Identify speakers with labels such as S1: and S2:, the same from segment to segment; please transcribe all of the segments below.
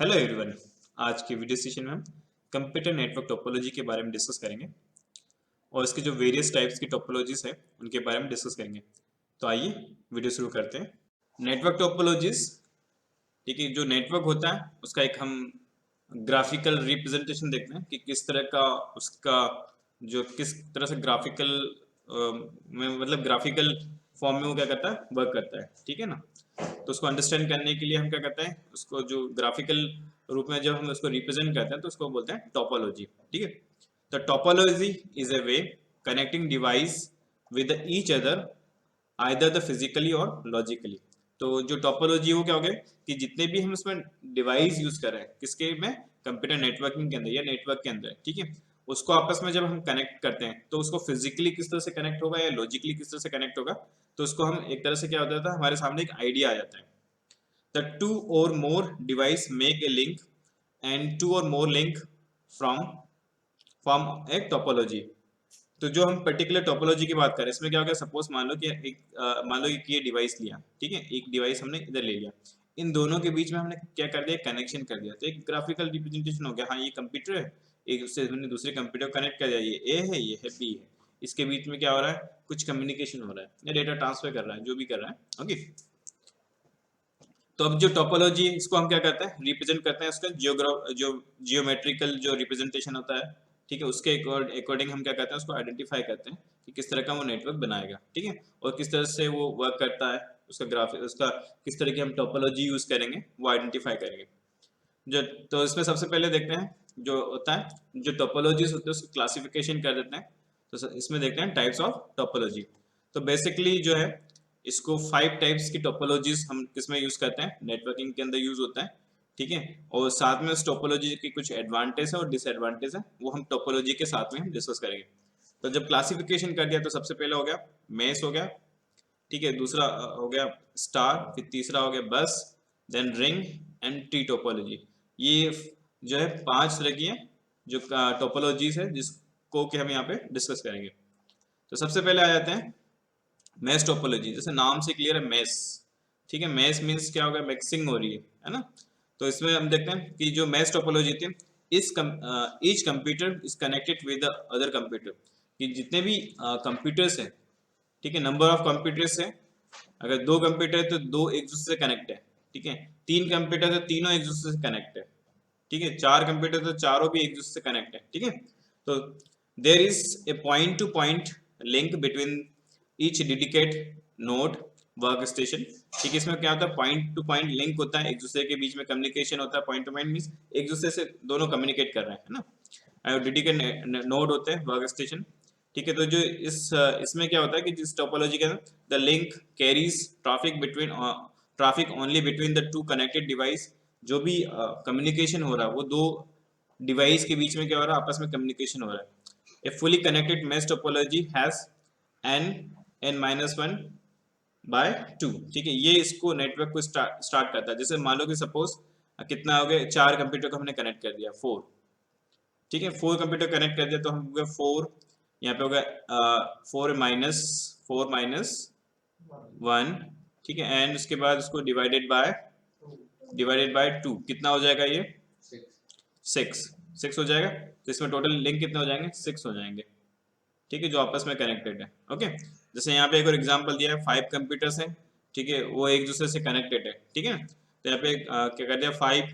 S1: Hello everyone. आज के video session में हम कंप्यूटर नेटवर्क टोपोलॉजी के बारे में डिस्कस करेंगे और इसके जो वेरियस टाइप्स की टोपोलॉजीज है उनके बारे में डिस्कस करेंगे। तो आइए वीडियो शुरू करते हैं। नेटवर्क टोपोलॉजीज, ठीक है, जो नेटवर्क होता है उसका एक हम ग्राफिकल रिप्रेजेंटेशन देखते हैं कि किस तरह का उसका जो किस तरह से ग्राफिकल में मतलब ग्राफिकल फॉर्म में वो क्या करता है, वर्क करता है, ठीक है ना। तो उसको अंडरस्टैंड करने के लिए हम क्या करते हैं, उसको जो ग्राफिकल रूप में जब हम उसको रिप्रेजेंट करते हैं तो उसको बोलते हैं टोपोलॉजी, ठीक है। तो topology is a way connecting device with each other either the physically और लॉजिकली। तो जो टोपोलॉजी है वो क्या हो गया कि जितने भी हम उसमें डिवाइस यूज कर रहे हैं किसके में, कंप्यूटर नेटवर्किंग के अंदर या नेटवर्क के अंदर, ठीक है, उसको आपस में जब हम कनेक्ट करते हैं तो उसको फिजिकली किस तरह से कनेक्ट होगा या लॉजिकली किस तरह से कनेक्ट होगा, तो उसको हम एक तरह से क्या होता है, हमारे सामने एक आइडिया आ जाता है। The two or more device make a link and two or more link from form a topology. तो जो हम पर्टिकुलर टोपोलॉजी की बात करें इसमें क्या हो गया, सपोज मान लो कि मान लो कि ये डिवाइस लिया, ठीक है, एक डिवाइस हमने इधर ले लिया, इन दोनों के बीच में हमने क्या कर दिया, कनेक्शन कर दिया, तो एक ग्राफिकल रिप्रेजेंटेशन हो गया। हाँ, ये कंप्यूटर है, एक उससे हमने दूसरे कंप्यूटर को कनेक्ट कर दिया, ये ए है ये है बी है, इसके बीच में क्या हो रहा है, कुछ कम्युनिकेशन हो रहा है या डेटा ट्रांसफर कर रहा है, जो भी कर रहा है, ओके। तो अब जो टोपोलॉजी है इसको हम क्या करते हैं, रिप्रेजेंट करते हैं उसका जो जियोमेट्रिकल जो रिप्रेजेंटेशन होता है, ठीक है, उसके अकॉर्डिंग हम क्या करते हैं, उसको आइडेंटिफाई करते हैं कि किस तरह का वो नेटवर्क बनाएगा, ठीक है, और किस तरह से वो वर्क करता है, उसका ग्राफिक उसका किस तरह की हम टोपोलॉजी यूज करेंगे वो आइडेंटिफाई करेंगे। जो तो इसमें सबसे पहले देखते हैं जो होता है, जो टोपोलॉजीज होते हैं उसकी क्लासिफिकेशन कर देते हैं। तो इसमें देखते हैं टाइप्स ऑफ टोपोलॉजी। तो बेसिकली जो है इसको 5 टाइप्स की टोपोलॉजीज हम किसमें यूज करते हैं, नेटवर्किंग के अंदर यूज होता है, ठीक है। और साथ में उस टोपोलॉजी के कुछ एडवांटेज है और डिसएडवांटेज है, वो हम टोपोलॉजी के साथ में हम डिस्कस करेंगे। तो जब क्लासिफिकेशन कर दिया तो सबसे पहले हो गया मेस हो गया, ठीक है, दूसरा हो गया स्टार, फिर तीसरा हो गया बस, then ring and tree topology. ये जो है 5 तरह की है जो टोपोलॉजीज है जिसको कि हम यहाँ पे डिस्कस करेंगे। तो सबसे पहले आ जाते हैं मैस टोपोलॉजी। जैसे नाम से क्लियर है मैस, ठीक है, मैस मीन्स क्या होगा, मिक्सिंग हो रही है ना। तो इसमें हम देखते हैं कि जो मैस टोपोलॉजी थी, इस each computer is connected with other computer, कि जितने भी कंप्यूटर्स हैं, ठीक है, नंबर ऑफ कंप्यूटर्स है, अगर 2 कंप्यूटर है तो 2 एक दूसरे से कनेक्ट है, ठीक है, 3 कंप्यूटर तो तीनों एक दूसरे से कनेक्ट है, ठीक है, 4 कंप्यूटर तो चारों भी एक दूसरे से कनेक्ट है, ठीक है। तो there is a point to point link between each dedicate node work station, ठीक है। इसमें क्या होता है, पॉइंट टू पॉइंट लिंक होता है, एक दूसरे के बीच में कम्युनिकेशन होता है। पॉइंट टू पॉइंट मींस एक दूसरे से दोनों कम्युनिकेट कर रहे हैं, है ना। डेडिकेट नोड होते हैं वर्क स्टेशन, ठीक है। तो जो इसमें क्या होता है कि जिस टोपोलॉजी के अंदर the link carries traffic only between the two connected device, जो भी कम्युनिकेशन हो रहा है वो 2 डिवाइस के बीच में क्या हो रहा है, आपस में कम्युनिकेशन हो रहा है। A fully connected mesh topology has n-1 by 2, ठीक है, ये इसको नेटवर्क को स्टार्ट करता है। जैसे मान लो कि सपोज कितना हो गया, 4 कंप्यूटर को हमने कनेक्ट कर दिया, 4, ठीक है, 4 कंप्यूटर कनेक्ट कर दिया तो हम हो गया 4, यहाँ पे हो गया 4 माइनस 1, ठीक है, एंड उसके बाद उसको डिवाइडेड बाय 2 कितना हो जाएगा, ये 6 हो जाएगा। तो इसमें टोटल लिंक कितने हो जाएंगे, 6 हो जाएंगे, ठीक है, जो आपस में कनेक्टेड है, ओके। जैसे यहाँ पे एक और एग्जांपल दिया है, 5 कंप्यूटर्स हैं, ठीक है, वो एक दूसरे से कनेक्टेड है, ठीक है। तो यहाँ पे क्या कर दिया, 5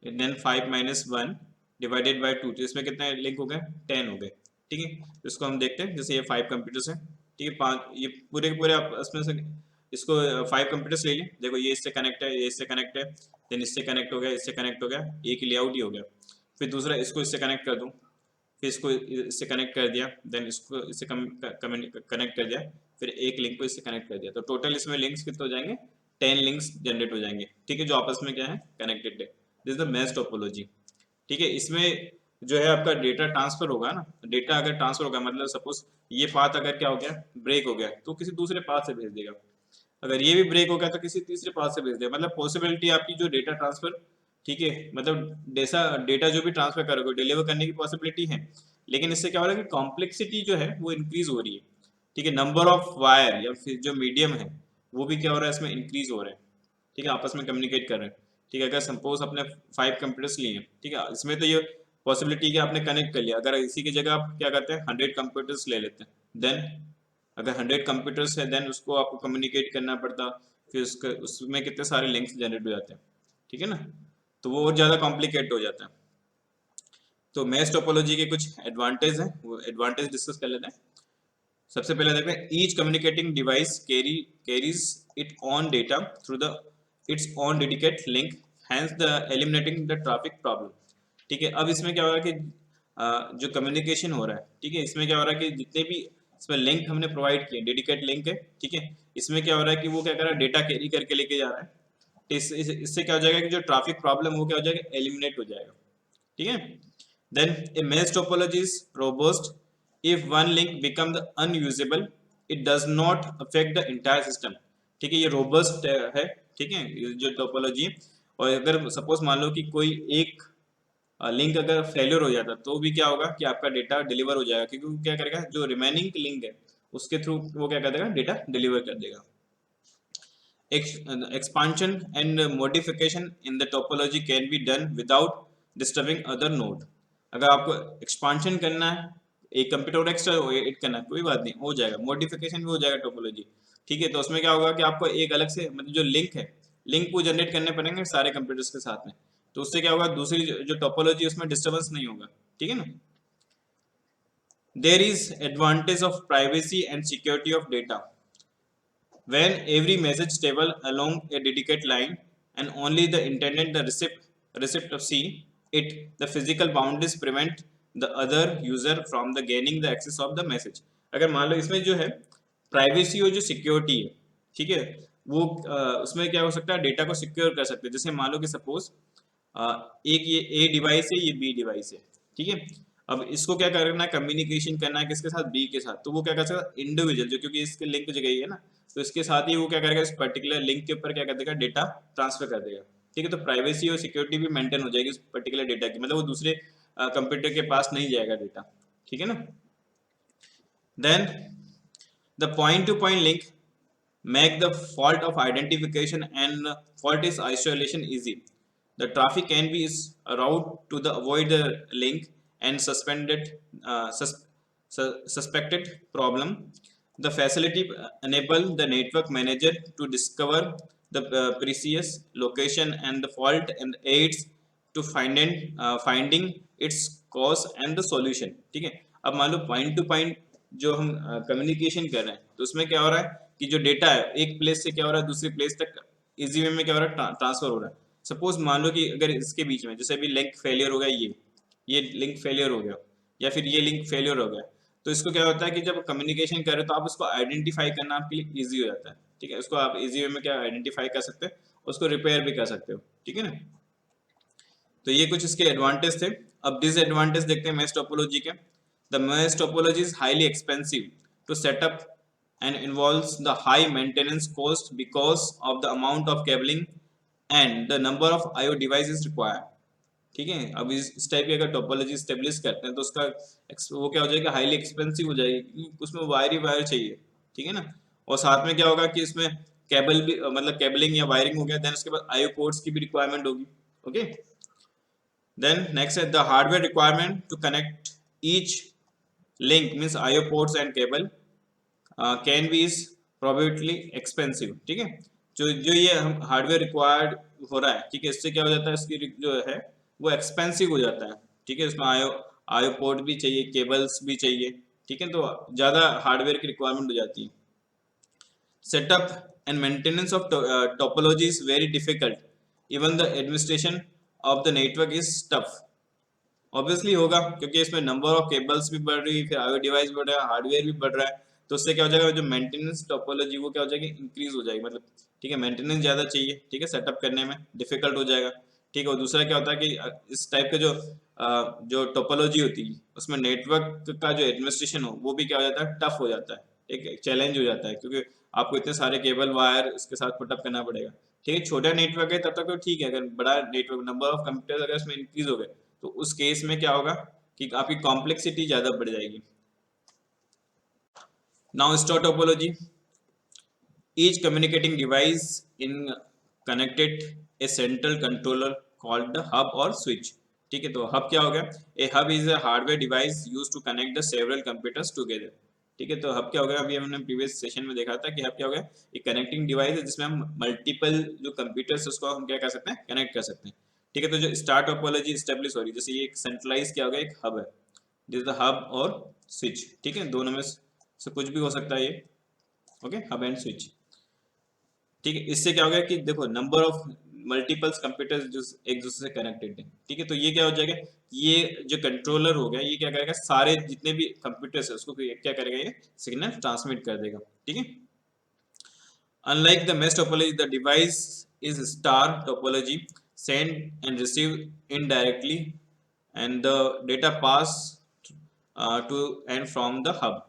S1: देन 5-1 डिवाइडेड बाय 2, तो इसमें कितने लिंक हो गए, 10 हो गए, ठीक है। तो इसको हम देखते हैं, जैसे ये 5 कंप्यूटर्स हैं, ठीक है, 5 ये पूरे के पूरे आप इसमें से इसको 5 कंप्यूटर्स ले लिए, देखो ये इससे कनेक्ट है, ये इससे कनेक्ट है, देन इससे कनेक्ट हो गया, इससे कनेक्ट हो गया, एक ही लेआउट ही हो गया। फिर दूसरा इसको इससे कनेक्ट कर दूं, फिर इसको इससे कनेक्ट कर दिया, देन इसको इससे कनेक्ट कर दिया, फिर एक लिंक को इससे कनेक्ट कर दिया, तो टोटल इसमें लिंक्स कितने हो जाएंगे, 10 लिंक्स जनरेट हो जाएंगे, ठीक है, जो आपस में क्या है, कनेक्टेड है। This is the mesh topology, ठीक है। इसमें जो है आपका डेटा ट्रांसफर होगा ना, डेटा अगर ट्रांसफर होगा मतलब सपोज ये पाथ अगर क्या हो गया, ब्रेक हो गया, तो किसी दूसरे पाथ से भेज देगा, अगर ये भी ब्रेक हो गया तो किसी तीसरे पाथ से भेज देगा, मतलब पॉसिबिलिटी आपकी जो डेटा ट्रांसफर, ठीक है, मतलब डेटा जो भी ट्रांसफर करोगे डिलीवर करने की पॉसिबिलिटी है, लेकिन इससे क्या हो रहा है कि कॉम्प्लेक्सिटी जो है वो इंक्रीज हो रही है, ठीक है, नंबर ऑफ वायर या फिर जो मीडियम है वो भी क्या हो रहा है, इसमें इंक्रीज हो रहे हैं, ठीक है, आपस में कम्युनिकेट कर रहे हैं, ठीक है, अगर सपोज आपने 5 कंप्यूटर्स लिए हैं, ठीक है, इसमें तो ये पॉसिबिलिटी कि आपने कनेक्ट कर लिया, अगर इसी की जगह आप क्या करते हैं 100 कंप्यूटर्स ले लेते हैं, देन अगर 100 कंप्यूटर्स है देन उसको आपको कम्युनिकेट करना पड़ता, फिर उसमें कितने सारे लिंक्स जनरेट हो जाते हैं, ठीक है ना, तो वो और ज़्यादा कॉम्प्लिकेट हो जाता है। तो मैश टोपोलॉजी के कुछ एडवांटेज हैं, वो एडवांटेज डिस्कस कर लेते हैं। सबसे पहले देखते हैं each communicating device carries it on data through the its on dedicate link, hence the eliminating the traffic problem. ठीक है, अब इसमें क्या हो रहा है कि जो कम्युनिकेशन हो रहा है, ठीक है, इसमें क्या हो रहा है कि जितने भी इसमें लिंक हमने प्रोवाइड किए, डेडिकेट लिंक है, ठीक है, इसमें क्या हो रहा है कि वो क्या कर रहा है, डेटा कैरी करके लेके जा रहा है, तो इससे क्या हो जाएगा कि जो ट्रैफिक प्रॉब्लम वो क्या हो जाएगा, एलिमिनेट हो जाएगा, ठीक है। Then a mesh topology is robust. If one link becomes unusable, it does not affect the entire system. ठीक है, ये रोबस्ट है, ठीक है, ये जो टोपोलॉजी। और अगर सपोज मान लो कि कोई एक लिंक अगर फेलियर हो जाता तो भी क्या होगा कि आपका डेटा डिलीवर हो जाएगा, क्योंकि वो क्या करेगा, जो रिमेनिंग लिंक है उसके थ्रू वो क्या कर देगा, डेटा डिलीवर कर देगा। Expansion and modification in the topology can be done without disturbing other node. अगर आपको एक्सपांशन करना है, एक कंप्यूटर और एक्स्ट्रा ऐड करना है, कोई बात नहीं, हो जाएगा, मॉडिफिकेशन भी हो जाएगा टोपोलॉजी, ठीक है। तो उसमें क्या होगा कि आपको एक अलग से मतलब जो लिंक है, लिंक को जनरेट करने पड़ेंगे सारे कंप्यूटर्स के साथ में, तो उससे क्या होगा, दूसरी जो टोपोलॉजी उसमें डिस्टर्बेंस नहीं होगा, ठीक है ना। There is advantage of privacy and security of data when every message table along a dedicated line and only the intended the receipt of see it, the physical boundaries prevent the other user from the gaining the access of the message। अगर मान लो इसमें जो है privacy और जो security है, ठीक है, वो उसमें क्या हो सकता है, डेटा को सिक्योर कर सकते हैं। जैसे मान लो कि सपोज एक ये ए डिवाइस है, ये बी डिवाइस है, ठीक है, अब इसको क्या करना है, कम्युनिकेशन करना है किसके साथ, बी के साथ, तो वो क्या कर सकता है, इंडिविजुअल जो, क्योंकि इसके लिंक जगह ही है ना, तो इसके साथ ही वो क्या करेगा, इस पर्टिकुलर लिंक के ऊपर क्या कर देगा, डेटा ट्रांसफर कर देगा, ठीक है। तो प्राइवेसी और सिक्योरिटी भी मेंटेन हो जाएगी इस पर्टिकुलर डेटा की, मतलब वो दूसरे कंप्यूटर के पास नहीं जाएगा डेटा, ठीक है ना। Then the point to point link make the fault of identification and fault is isolation easy. The traffic can be route to the avoid the link and suspected problem. The facility enable the network manager to discover the precise location and the fault and aids to finding its cause and the solution, ठीक है। अब मान लो point to point जो हम communication कर रहे हैं, तो उसमें क्या हो रहा है कि जो डेटा है एक प्लेस से क्या हो रहा है दूसरी प्लेस तक इजी वे में क्या हो रहा है, ट्रांसफर हो रहा है। सपोज मान लो कि अगर इसके बीच में जैसे अभी लिंक फेलियर हो गया, ये लिंक फेलियर हो गया या फिर ये लिंक फेलियर हो गया, तो इसको क्या होता है कि जब कम्युनिकेशन कर रहे हो तो आप उसको आइडेंटिफाई करना आपके लिए ईजी हो जाता है, ठीक है, उसको आप ईजी वे में क्या आइडेंटिफाई कर सकते हैं, उसको रिपेयर भी कर सकते हो, ठीक है ना। तो ये कुछ इसके एडवांटेज थे। अब डिसएडवांटेज देखते हैं मैश टोपोलॉजी के। The mesh topology is highly expensive to setup and involves the high maintenance cost because of the amount of cabling and the number of IO devices required, ठीक है। अब इस type की अगर topology establish करते हैं तो उसका वो क्या हो जाएगा, हाईली एक्सपेंसिव हो जाएगी, उसमें वायर ही वायर चाहिए, ठीक है ना। और साथ में क्या होगा कि इसमें केबल भी मतलब केबलिंग या वायरिंग हो गया, देन उसके बाद IO पोर्ट्स की भी रिक्वायरमेंट होगी, ओके। देन नेक्स्ट है the hardware requirement to connect each link means IO ports and cable can be is probably expensive, ठीक है। जो ये हम हार्डवेयर रिक्वायर्ड हो रहा है, ठीक है, इससे क्या हो जाता है, इसकी जो है वो एक्सपेंसिव हो जाता है, ठीक है, इसमें आयो पोर्ट भी चाहिए, केबल्स भी चाहिए, ठीक है, तो ज़्यादा हार्डवेयर की रिक्वायरमेंट हो जाती है। Setup and maintenance of topology is very difficult, even the administration of the network is tough. Obviously होगा क्योंकि इसमें नंबर ऑफ केबल्स भी बढ़ रही है, फिर आईओ डिवाइस बढ़ रहा है, हार्डवेयर भी बढ़ रहा है, तो उससे क्या हो जाएगा, जो मेंटेनेंस टोपोलॉजी वो क्या हो जाएगी, इंक्रीज हो जाएगी, मतलब ठीक है, मेंटेनेंस ज़्यादा चाहिए, ठीक है, सेटअप करने में डिफिकल्ट हो जाएगा, ठीक है। और दूसरा क्या होता है कि इस टाइप के जो टोपोलॉजी होती है उसमें नेटवर्क का जो एडमिनिस्ट्रेशन हो वो भी क्या हो जाता है, टफ हो जाता है, एक चैलेंज हो जाता है, क्योंकि आपको इतने सारे केबल वायर उसके साथ पुटअप करना पड़ेगा, ठीक है। छोटा नेटवर्क है तब तक तो ठीक है, अगर बड़ा नेटवर्क नंबर ऑफ कंप्यूटर अगर उसमें इंक्रीज हो गए तो उस केस में क्या होगा कि आपकी कॉम्प्लेक्सिटी ज़्यादा बढ़ जाएगी। Now star topology. Each communicating device in connected a central controller called the hub और स्विच। ठीक है, तो हब क्या हो गया, a hub is a hardware device used to connect the several computers together. ठीक है, तो हब क्या हो गया, अभी हमने प्रीवियस सेशन में देखा था कि हब क्या हो गया, एक कनेक्टिंग डिवाइस है जिसमें हम मल्टीपल जो कंप्यूटर्स उसको हम क्या कर सकते हैं, कनेक्ट कर सकते हैं। ठीक है, तो जो स्टार टोपोलॉजी स्टेब्लिश हो रही है, जैसे ये एक सेंट्रलाइज क्या हो गया, एक हब है, जिस द हब और स्विच। ठीक है, दोनों में से कुछ भी हो सकता है ये। Okay, hub and switch. ठीक है, इससे क्या हो गया कि देखो नंबर ऑफ मल्टीपल्स कंप्यूटर्स जो एक दूसरे से कनेक्टेड है। ठीक है, तो ये क्या हो जाएगा, ये जो कंट्रोलर हो गया ये क्या करेगा, सारे जितने भी कंप्यूटर्स है उसको क्या करेगा, ये सिग्नल ट्रांसमिट कर देगा। ठीक है, unlike the mesh topology, the device is star topology, send and receive indirectly, and the data pass to and from the hub।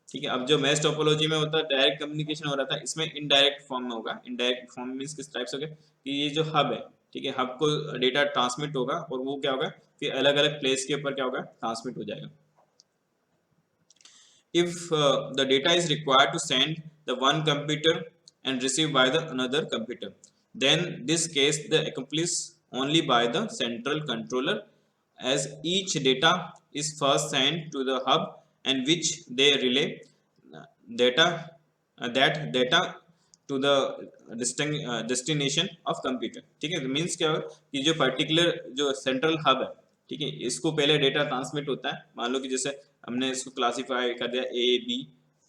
S1: ठीक है, अब जो मैश टोपोलॉजी में होता है डायरेक्ट कम्युनिकेशन हो रहा था, इसमें इनडायरेक्ट फॉर्म में होगा। इनडायरेक्ट फॉर्म मींस किस टाइप से होगा कि ये जो हब है, ठीक है, हब को डेटा ट्रांसमिट होगा और वो क्या होगा कि अलग अलग प्लेस के ऊपर क्या होगा, ट्रांसमिट हो जाएगा। If the data is required to send the one computer and received by the another computer, then this case the accomplished only by the central controller, as each data is first sent to the hub and which they relay data that data to the destination of computer। ठीक है, means क्या हो कि जो particular जो central hub है, ठीक है, इसको पहले डेटा ट्रांसमिट होता है। मान लो कि जैसे हमने इसको क्लासिफाई कर दिया ए बी,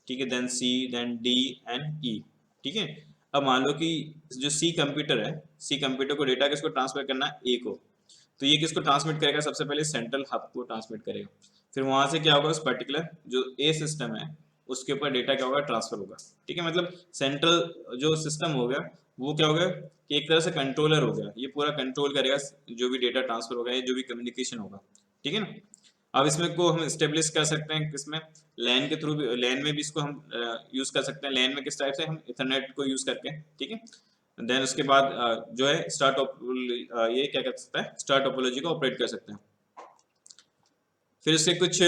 S1: ठीक है, then C, then D and E. ठीक है, अब मान लो कि जो सी कंप्यूटर है, सी कंप्यूटर को डेटा किसको ट्रांसफर करना है, ए को, तो ये किसको ट्रांसमिट करेगा, सबसे पहले सेंट्रल हब को ट्रांसमिट करेगा। फिर वहां से क्या होगा, उस पर्टिकुलर जो ए सिस्टम है उसके ऊपर डेटा क्या होगा, ट्रांसफर होगा। ठीक है, मतलब सेंट्रल जो सिस्टम हो गया वो क्या हो गया कि एक तरह से कंट्रोलर हो गया, ये पूरा कंट्रोल करेगा जो भी डेटा ट्रांसफर होगा, जो भी कम्युनिकेशन होगा। ठीक है ना, अब इसमें को हम स्टेब्लिश कर सकते हैं किसमें, लैन के थ्रू भी, लैन में भी इसको हम यूज कर सकते हैं। लैन में किस टाइप से, हम इथरनेट को यूज करके। ठीक है, देन उसके बाद जो है स्टार ये क्या कर सकता है, स्टार टोपोलॉजी को ऑपरेट कर सकते हैं। फिर इसके कुछ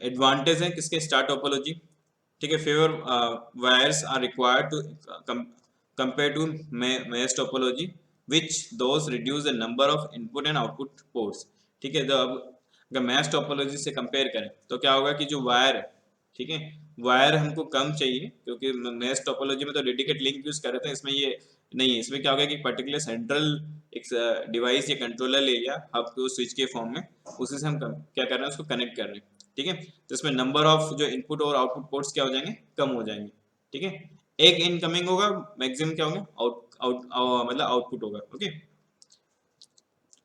S1: एडवांटेज है किसके, स्टार टोपोलॉजी। ठीक है, fewer wires are required to compare to mesh topology which does reduce the number of input and output ports. ठीक है, तो अब अगर मैश टोपोलॉजी से कंपेयर करें तो क्या होगा कि जो वायर है, ठीक है, वायर हमको कम चाहिए, क्योंकि मैश टोपोलॉजी में तो डेडिकेट लिंक यूज कर रहे थे, इसमें ये नहीं है। इसमें क्या होगा कि पर्टिकुलर सेंट्रल एक डिवाइस या कंट्रोलर ले लिया हब को स्विच के फॉर्म में, उसी से हम क्या कर रहे हैं, उसको कनेक्ट कर रहे हैं। ठीक है, तो इसमें नंबर ऑफ जो इनपुट और आउटपुट पोर्ट्स क्या हो जाएंगे, कम हो जाएंगे। ठीक है, एक इनकमिंग होगा, मैक्सिमम क्या होगा, मतलब आउटपुट होगा। ओके,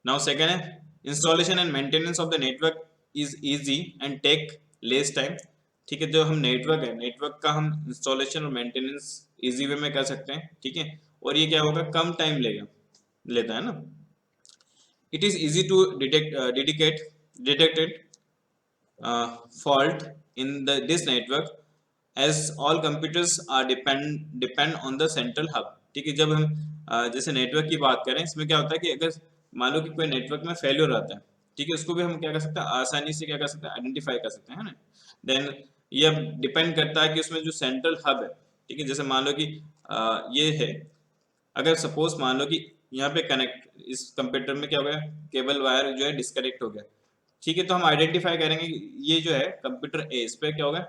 S1: नाउ सेकंड है installation and maintenance of the network is easy and take less time. ठीक है, जो हम नेटवर्क है, नेटवर्क का हम इंस्टॉलेशन और मेंटेनेंस इजी वे में कर सकते हैं। ठीक है, और ये क्या होगा, कम टाइम लेता है ना। It is easy to detected fault in this network as all computers are depend on the central hub। ठीक है, जब हम जैसे नेटवर्क की बात करें, इसमें क्या होता है कि अगर मान लो कि कोई नेटवर्क में फेलियर आता है, ठीक है, उसको भी हम क्या कर सकते हैं, आसानी से क्या कर सकते हैं, आइडेंटिफाई कर सकते हैं, है ना। देन ये डिपेंड करता है कि उसमें जो सेंट्रल हब है, ठीक है, जैसे मान लो कि ये है, अगर सपोज मान लो कि यहाँ पे कनेक्ट, इस कंप्यूटर में क्या हो गया, केबल वायर जो है डिस्कनेक्ट हो गया। ठीक है, तो हम आइडेंटिफाई करेंगे ये जो है कंप्यूटर ए, इस पर क्या होगा,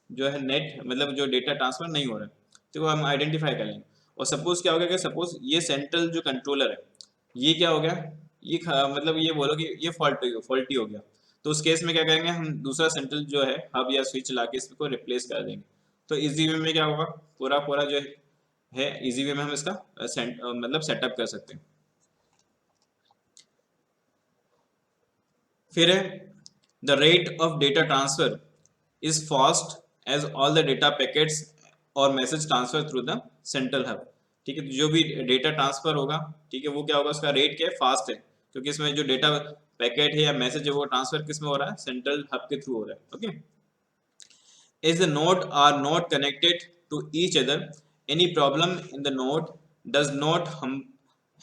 S1: जो है नेट मतलब जो डेटा ट्रांसफर नहीं हो रहा है, तो हम आइडेंटिफाई कर लेंगे। और सपोज क्या हो गया कि सपोज ये सेंट्रल जो कंट्रोलर है, ये क्या हो गया, ये मतलब ये बोलो कि ये फॉल्टी हो गया, तो उस केस में क्या करेंगे, हम दूसरा सेंट्रल जो है हब या स्विच ला के इसको रिप्लेस कर देंगे। तो इजी वे में क्या होगा, पूरा पूरा जो है इजी वे में हम इसका मतलब सेटअप कर सकते हैं। फिर है the rate of data transfer is fast as all the data packets or message transfer through the central hub. ठीक है, जो भी डेटा ट्रांसफर होगा, ठीक है, वो क्या होगा, उसका रेट क्या है, फास्ट है, क्योंकि इसमें जो डेटा पैकेट है या मैसेज है वो ट्रांसफर किस में हो रहा है, सेंट्रल हब के थ्रू हो रहा है। Okay, as the node are not connected to each other, any problem in the node does not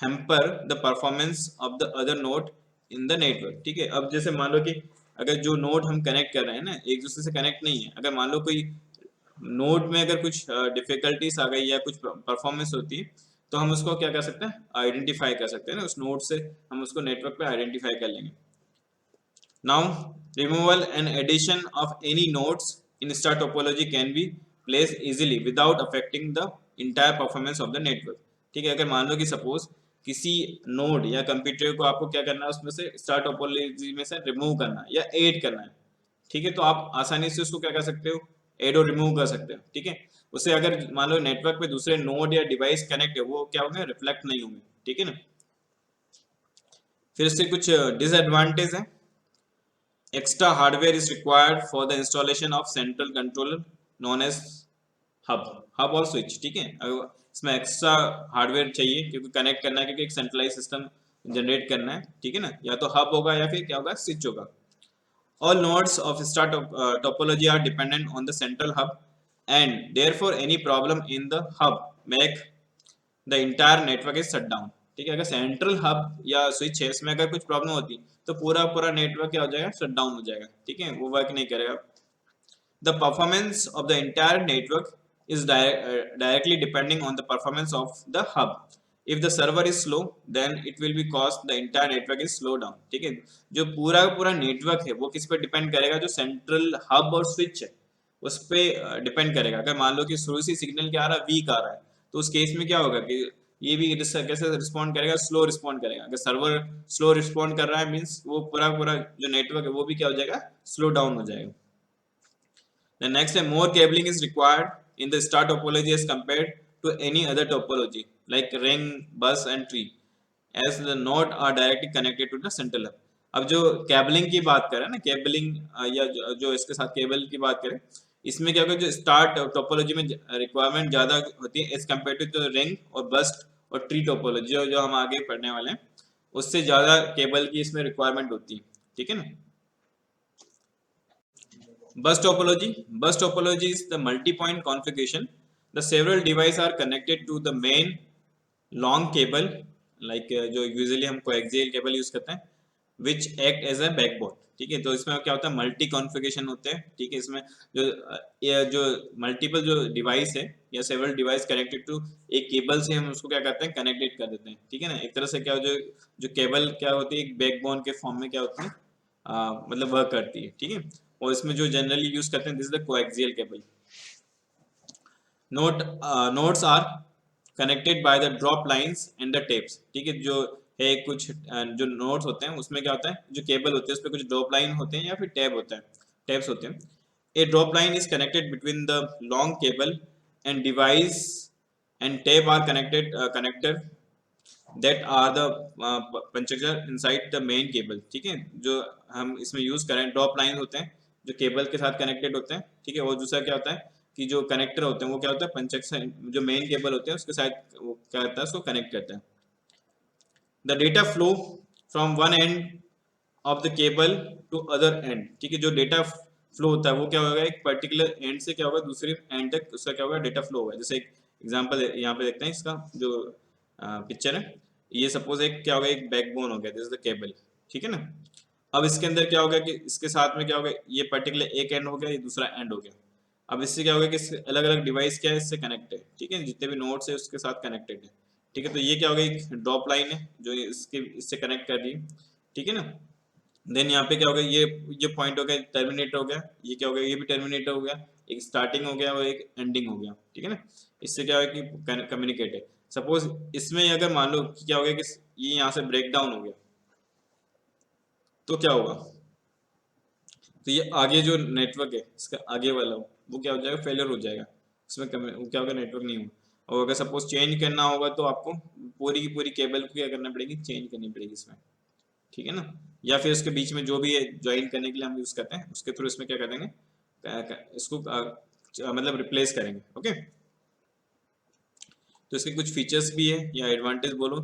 S1: hamper the performance of the other node in the network। ठीक है, अब जैसे मान लो कि अगर जो नोड हम कनेक्ट कर रहे हैं ना, एक दूसरे से कनेक्ट नहीं है, अगर मान लो कोई नोड में अगर कुछ डिफिकल्टीज आ गई या कुछ परफॉर्मेंस होती है, तो हम उसको क्या कर सकते हैं, आइडेंटिफाई कर सकते हैं ना, उस नोड से हम उसको नेटवर्क पे आइडेंटिफाई कर लेंगे। Now removal and addition of any nodes in star topology can be place easily without affecting the entire performance of the network. ठीक है, अगर मान लो कि सपोज किसी नोड या कंप्यूटर को आपको क्या करना है, उसमें से स्टार टोपोलॉजी में से रिमूव करना है या ऐड करना है, ठीक है, तो आप आसानी से उसको क्या कर सकते हो, ऐड और रिमूव कर सकते हो। ठीक है, उससे अगर मान लो नेटवर्क पे दूसरे नोड या डिवाइस कनेक्ट है, वो क्या होंगे, रिफ्लेक्ट नहीं होंगे। ठीक है ना। फिर इससे कुछ डिसएडवांटेज है। Extra hardware is required for the installation of central controller known as hub hub और स्विच। ठीक है, इसमें एक्स्ट्रा हार्डवेयर चाहिए क्योंकि कनेक्ट करना है, क्योंकि एक सेंट्रलाइज सिस्टम जनरेट करना है। ठीक है ना, या तो हब होगा या फिर क्या होगा, स्विच होगा। All nodes of star topology are dependent on the central hub, and therefore any problem in the hub make the entire network is shut down। ठीक है, अगर सेंट्रल हब या स्विच है, इसमें अगर कुछ प्रॉब्लम होती तो पूरा पूरा नेटवर्क क्या हो जाएगा, शट डाउन हो जाएगा। ठीक है, वो वर्क नहीं करेगा। The performance of the entire network is directly depending on the performance of the hub. If the server is slow, then it will be cause the entire network is slow down। ठीक है, जो पूरा पूरा network है वो किस पे depend करेगा, जो सेंट्रल हब और स्विच है उस पे डिपेंड करेगा। अगर मान लो कि शुरू से सिग्नल क्या आ रहा है, वीक आ रहा है, तो उस केस में क्या होगा कि ये भी कैसे रिस्पॉन्ड करेगा, स्लो रिस्पॉन्ड करेगा। अगर सर्वर स्लो रिस्पॉन्ड कर रहा है, मीन्स वो पूरा पूरा जो नेटवर्क है वो भी क्या हो जाएगा, स्लो डाउन हो जाएगा। The next time, more cabling is required in the star topology as compared to any other topology like ring, bus and tree, as the node are directly connected to the central hub। अब जो cabling की बात करें ना, cabling या जो इसके साथ केबल की बात करें, इसमें क्या होगा, जो स्टार टोपोलॉजी में रिक्वायरमेंट ज़्यादा होती है एज कम्पेयर टू रिंग और बस और ट्री टोपोलॉजी जो हम आगे पढ़ने वाले हैं, उससे ज़्यादा केबल की इसमें रिक्वायरमेंट होती है। ठीक है ना। Bus topology. Bus topology is the multi-point configuration. The several devices are connected to the main long cable, like जो usually हम coaxial cable use करते हैं, which act as a backbone। ठीक है, तो इसमें क्या होता है, मल्टी कॉन्फ़िगरेशन होते हैं। ठीक है, इसमें जो ये जो मल्टीपल जो डिवाइस है या सेवरल डिवाइस कनेक्टेड टू एक केबल से हम उसको क्या करते हैं, कनेक्टेड कर देते हैं। ठीक है ना, एक तरह से क्या जो जो केबल क्या होती है, एक बैकबोन के फॉर्म में क्या होती है, मतलब वर्क करती है। ठीक है, और इसमें जो जनरली यूज करते हैं, this is the coaxial cable. Nodes are connected by the drop lines and the taps. ठीक है, जो है कुछ जो नोड्स होते हैं उसमें क्या होता है, जो केबल होते हैं उस पर कुछ ड्रॉप लाइन होते हैं या फिर टैब होता है, टैब्स होते हैं। A drop line is connected between the long cable and device and tab are connected that are the puncher inside the main cable. ठीक है, जो हम इसमें यूज करें, ड्रॉप लाइन होते हैं जो केबल के साथ कनेक्टेड होते हैं। ठीक है, और दूसरा क्या होता है कि जो कनेक्टर होते हैं वो क्या होता है, पंचर जो मेन केबल होते हैं उसके साथ वो क्या करता है, उसको कनेक्ट करता है। The data flow from one end of the cable to other end. ठीक है, जो डेटा फ्लो होता है वो क्या होगा, एक पर्टिकुलर एंड से क्या होगा दूसरे एंड तक उसका क्या होगा, डेटा फ्लो होगा। जैसे एक एग्जांपल यहाँ पे देखते हैं, इसका जो पिक्चर है, ये सपोज एक क्या होगा, एक बैकबोन हो गया, दिस इज द केबल। ठीक है ना। अब इसके अंदर क्या होगा कि इसके साथ में क्या होगा, ये पर्टिकुलर एक एंड हो गया, ये दूसरा एंड हो गया। अब इससे क्या होगा कि अलग अलग डिवाइस क्या है, इससे कनेक्ट है। ठीक है, जितने भी नोड्स है उसके साथ कनेक्टेड है। ठीक है, तो ये क्या होगा, एक ड्रॉप लाइन है जो इससे कनेक्ट कर रही है। ठीक है ना। देन यहाँ पे क्या हो गया, ये पॉइंट हो गया, टर्मिनेटर हो गया, ये क्या हो गया, ये भी टर्मिनेटर हो गया, एक स्टार्टिंग हो गया और एक एंडिंग हो गया। ठीक है ना, इससे क्या हो गया कि कम्युनिकेट है। सपोज इसमें अगर मान लो कि क्या हो गया कि ये यहाँ से ब्रेक डाउन हो गया, तो क्या होगा, तो ये आगे जो नेटवर्क है इसका आगे वाला वो क्या हो जाएगा, फेलियर हो जाएगा, इसमें वो क्या होगा, नेटवर्क नहीं होगा। और अगर सपोज चेंज करना होगा तो आपको पूरी की पूरी केबल को क्या करना पड़ेगी, चेंज करनी पड़ेगी इसमें। ठीक है ना, या फिर उसके बीच में जो भी है ज्वाइन करने के लिए हम यूज करते हैं उसके थ्रू इसमें क्या कर देंगे, इसको मतलब रिप्लेस करेंगे। ओके, तो इसके कुछ फीचर्स भी है या एडवांटेज बोलो।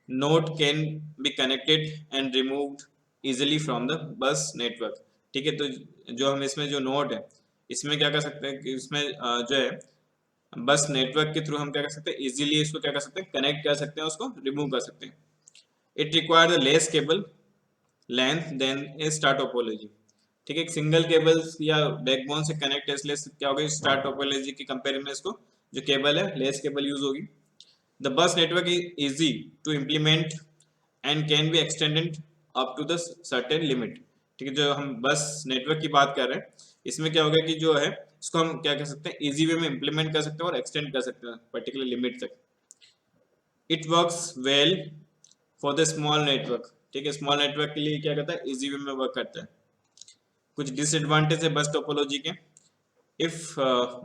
S1: Node can be connected and removed easily from the bus network. ठीक है, तो जो हम इसमें जो नोड है इसमें क्या कर सकते हैं कि इसमें जो है बस नेटवर्क के थ्रू हम क्या कर सकते हैं, इजीली इसको क्या कर सकते हैं, कनेक्ट कर सकते हैं, उसको रिमूव कर सकते हैं। It require the less cable length then a star topology. ठीक है, एक सिंगल केबल या बैकबोन से कनेक्ट है, इसलिए क्या होगा, स्टार टोपोलॉजी के कंपेयर में इसको जो केबल है लेस केबल यूज होगी। The bus network is easy to implement and can be extended up to the certain limit. ठीक है, जो हम बस नेटवर्क की बात कर रहे हैं इसमें क्या होगा कि जो है इसको हम क्या कर सकते हैं, इजी वे में इम्प्लीमेंट कर सकते हैं और एक्सटेंड कर सकते हैं पर्टिकुलर लिमिट तक। It works well for the small network. ठीक है, स्मॉल नेटवर्क के लिए क्या करता है, इजी वे में वर्क करता है। कुछ डिसएडवांटेज है बस टोपोलॉजी के। If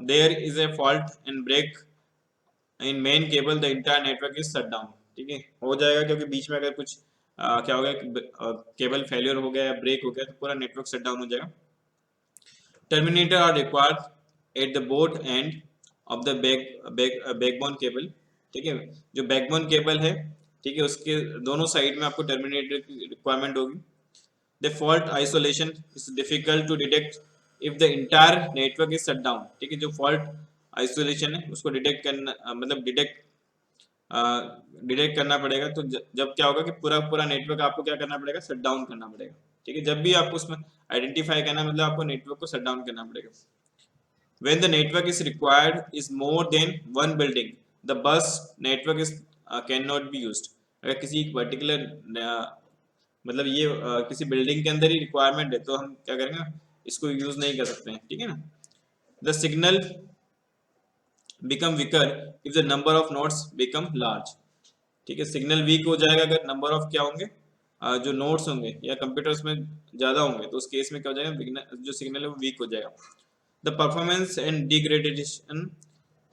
S1: there is a fault and break in main cable the entire network is shut down. ठीक है, हो जाएगा क्योंकि बीच में अगर कुछ क्या हो गया, केबल फेलियर हो गया या ब्रेक हो गया तो पूरा नेटवर्क शट डाउन हो जाएगा। Terminator are required at the both end of the backbone cable. ठीक है, जो बैकबोन केबल है, ठीक है, उसके दोनों साइड में आपको टर्मिनेटर की रिक्वायरमेंट होगी। The fault isolation is difficult to detect if the entire network is shut down. ठीक है, जो फॉल्ट आइसोलेशन है उसको डिटेक्ट करना मतलब डिटेक्ट करना पड़ेगा। तो जब क्या होगा कि पूरा पूरा नेटवर्क आपको क्या करना पड़ेगा, शट डाउन करना पड़ेगा। ठीक है, जब भी आपको उसमें आइडेंटिफाई करना मतलब आपको नेटवर्क को शट डाउन करना पड़ेगा। When the network is required is more than one building, the bus network is cannot be used। अगर किसी पर्टिकुलर मतलब ये किसी बिल्डिंग के अंदर ही रिक्वायरमेंट है तो हम क्या करेंगे, इसको यूज नहीं कर सकते हैं। ठीक है ना। The signal become weaker if the number of nodes become large. ठीक है, सिग्नल वीक हो जाएगा अगर नंबर ऑफ क्या होंगे, जो नोड्स होंगे या कंप्यूटर्स में ज़्यादा होंगे तो उस केस में क्या हो जाएगा, जो सिग्नल है वो वीक हो जाएगा। The performance and degradation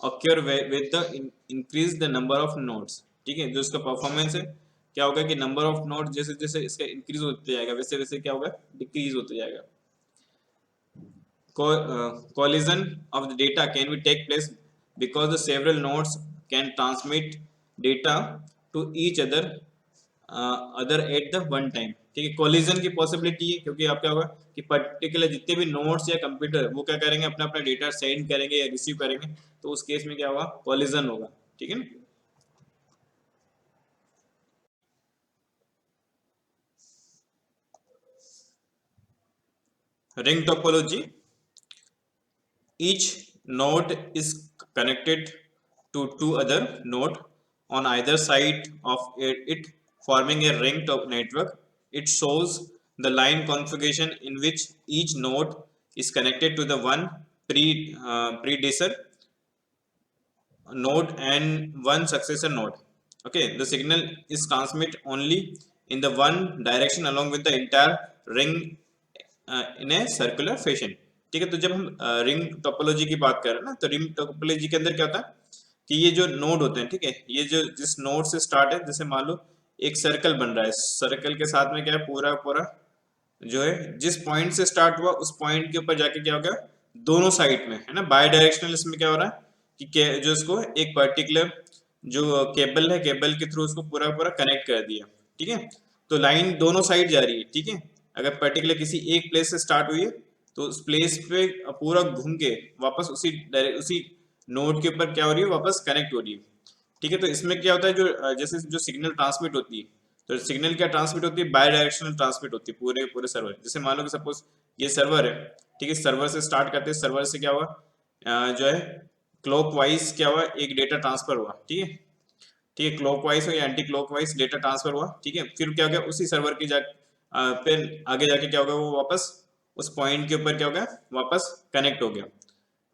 S1: occur with the increase the number of nodes। ठीक है, जो इसका परफॉर्मेंस है क्या होगा कि नंबर ऑफ नोड जैसे जैसे इसका इंक्रीज होते जाएगा वैसे वैसे क्या होगा, डिक्रीज होते जाएगा। Collision of the data can be take place because the several nodes can transmit data to each other at the one time। ठीक है, कोलिजन की पॉसिबिलिटी है क्योंकि आप क्या होगा कि पर्टिकुलर जितने भी नोड्स या कंप्यूटर वो क्या करेंगे, अपना अपना डेटा सेंड करेंगे या रिसीव करेंगे, तो उस केस में क्या होगा, कोलिजन होगा। ठीक है ना। Ring topology, each node is connected to two other node on either side of it forming a ring network। It shows the line configuration in which each node is connected to the one predecessor node and one successor node। Okay, the signal is transmit only in the one direction along with the entire ring in a circular fashion। ठीक है, तो जब हम ring topology की बात कर रहे हैं ना, तो रिंग टोपोलॉजी के अंदर क्या होता है कि ये जो नोड होते हैं, ठीक है, ये जो जिस नोड से स्टार्ट है, जैसे मान लो एक सर्कल बन रहा है, सर्कल के साथ में क्या है, पूरा पूरा जो है जिस पॉइंट से स्टार्ट हुआ उस पॉइंट के ऊपर जाके क्या हो गया, दोनों साइड में है ना, बाय डायरेक्शनल। इसमें क्या हो रहा है कि जो इसको एक पर्टिकुलर जो केबल है, केबल के थ्रू उसको पूरा पूरा कनेक्ट कर दिया। ठीक है, तो लाइन दोनों साइड जा रही है। ठीक है, अगर पर्टिकुलर किसी एक प्लेस से स्टार्ट हुई है तो उस प्लेस पे पूरा घूम के वापस उसी नोड के ऊपर क्या हो रही है, वापस कनेक्ट हो रही है। ठीक है, तो इसमें क्या होता है, जो जैसे जो सिग्नल ट्रांसमिट होती है, तो सिग्नल क्या ट्रांसमिट होती है, बाय डायरेक्शनल ट्रांसमिट होती है पूरे पूरे सर्वर। जैसे मान लो कि सपोज ये सर्वर है, ठीक है, सर्वर से स्टार्ट करते हैं, सर्वर से क्या हुआ जो है क्लॉक वाइज क्या हुआ, एक डेटा ट्रांसफर हुआ। ठीक है, ठीक है, क्लॉक वाइज हो या anti clock wise data transfer हुआ। ठीक है, फिर क्या हो गया, उसी सर्वर की फिर आगे जाके क्या होगा, वो वापस उस पॉइंट के ऊपर क्या हो गया, वापस कनेक्ट हो गया।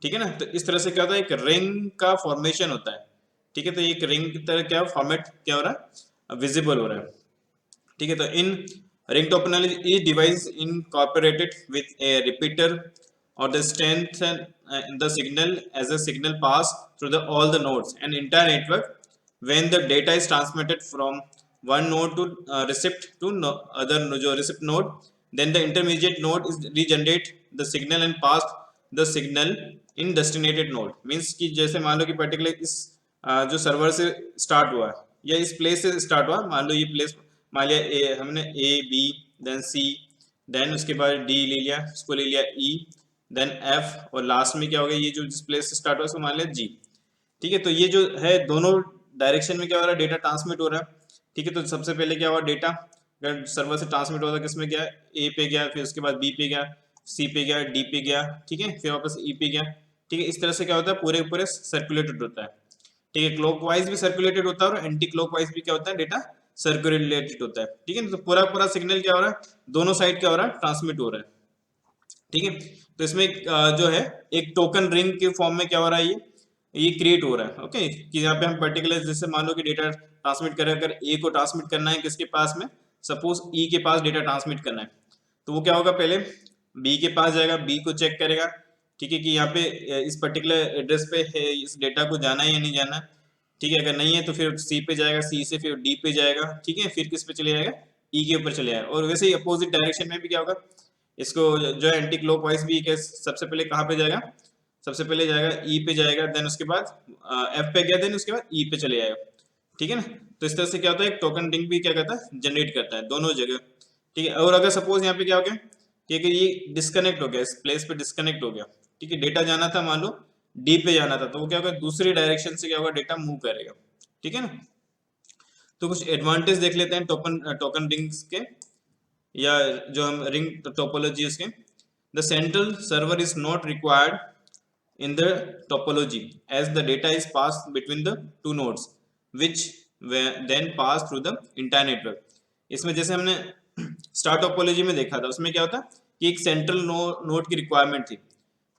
S1: ठीक है ना, तो इस तरह से क्या होता है, एक रिंग का फॉर्मेशन होता है। ठीक है, तो एक रिंग की तरह क्या फॉर्मेट क्या हो रहा है, विजिबल हो रहा है। ठीक है, तो in ring topology is device incorporated with A repeater or the strength in the signal as a signal pass through all the nodes and entire network when the data is transmitted from one node to receipt to other जो receipt node, then the intermediate node is regenerate the signal and pass the signal in destination node। means कि जैसे मान लो कि particular इस जो server से start हुआ या इस प्लेस से स्टार्ट हुआ, मान लो ये प्लेस मान लिया हमने A B then C then उसके बाद डी ले लिया, उसको ले लिया ई देन एफ और लास्ट में क्या हो गया, ये जो जिस प्लेस से स्टार्ट हुआ उसको मान लिया जी। ठीक है, तो ये जो है दोनों डायरेक्शन में क्या हो रहा है, डेटा ट्रांसमिट हो रहा है। ठीक है, तो सबसे पहले क्या हुआ, डेटा अगर सर्वर से ट्रांसमिट हो रहा है किसमें गया, ए पे गया, फिर उसके बाद बी पे गया, सी पे गया, डी पे गया। ठीक है, फिर वापस ई पे गया, ठीक है, इस तरह से क्या होता है पूरे पूरे सर्कुलेटेड होता है। ठीक है, क्लॉकवाइज भी सर्कुलेटेड होता है और एंटी क्लॉकवाइज भी क्या होता है, डेटा सर्कुलेटेड होता है। ठीक है, तो पूरा पूरा सिग्नल क्या हो रहा है, दोनों साइड क्या हो रहा है, ट्रांसमिट हो रहा है। ठीक है, तो इसमें जो है एक टोकन रिंग के फॉर्म में क्या हो रहा है, ये क्रिएट हो रहा है। ओके, कि यहाँ पे हम पर्टिकुलर जैसे मान लो कि डेटा ट्रांसमिट कर रहे हैं, अगर ए को ट्रांसमिट करना है किसके पास में, सपोज ई के पास डेटा ट्रांसमिट करना है, तो वो क्या होगा, पहले बी के पास जाएगा, बी को चेक करेगा। ठीक है, कि यहाँ पे इस पर्टिकुलर एड्रेस पे है, इस डेटा को जाना है या नहीं जाना। ठीक है, अगर नहीं है तो फिर सी पे जाएगा, सी से फिर डी पे जाएगा। ठीक है, फिर किस पे चले जाएगा, ई के ऊपर चले जाएगा। और वैसे ही अपोजिट डायरेक्शन में भी क्या होगा, इसको जो है एंटी क्लॉकवाइज भी के सबसे पहले कहाँ पे जाएगा, सबसे पहले जाएगा ई पे जाएगा, देन उसके बाद एफ पे गया, देन उसके बाद ई पे चले जाएगा। ठीक है ना, तो इस तरह से क्या होता है, एक टोकन रिंग भी क्या करता है, जनरेट करता है दोनों जगह। ठीक है, और अगर सपोज यहाँ पे क्या हो गया कि अगर ये डिस्कनेक्ट हो गया, इस प्लेस पे डिस्कनेक्ट हो गया। ठीक है, डेटा जाना था मान लो डी पे जाना था, तो वो क्या होगा, दूसरी डायरेक्शन से क्या होगा, डेटा मूव करेगा। ठीक है ना, तो कुछ एडवांटेज देख लेते हैं टोकन रिंग्स के, या जो हम रिंग टोपोलॉजी उसके। The central server is not required in the topology as the data is passed between the two nodes which then pass through the entire network। इसमें जैसे हमने स्टार टोपोलॉजी में देखा था, उसमें क्या होता है कि एक सेंट्रल नोड की रिक्वायरमेंट थी।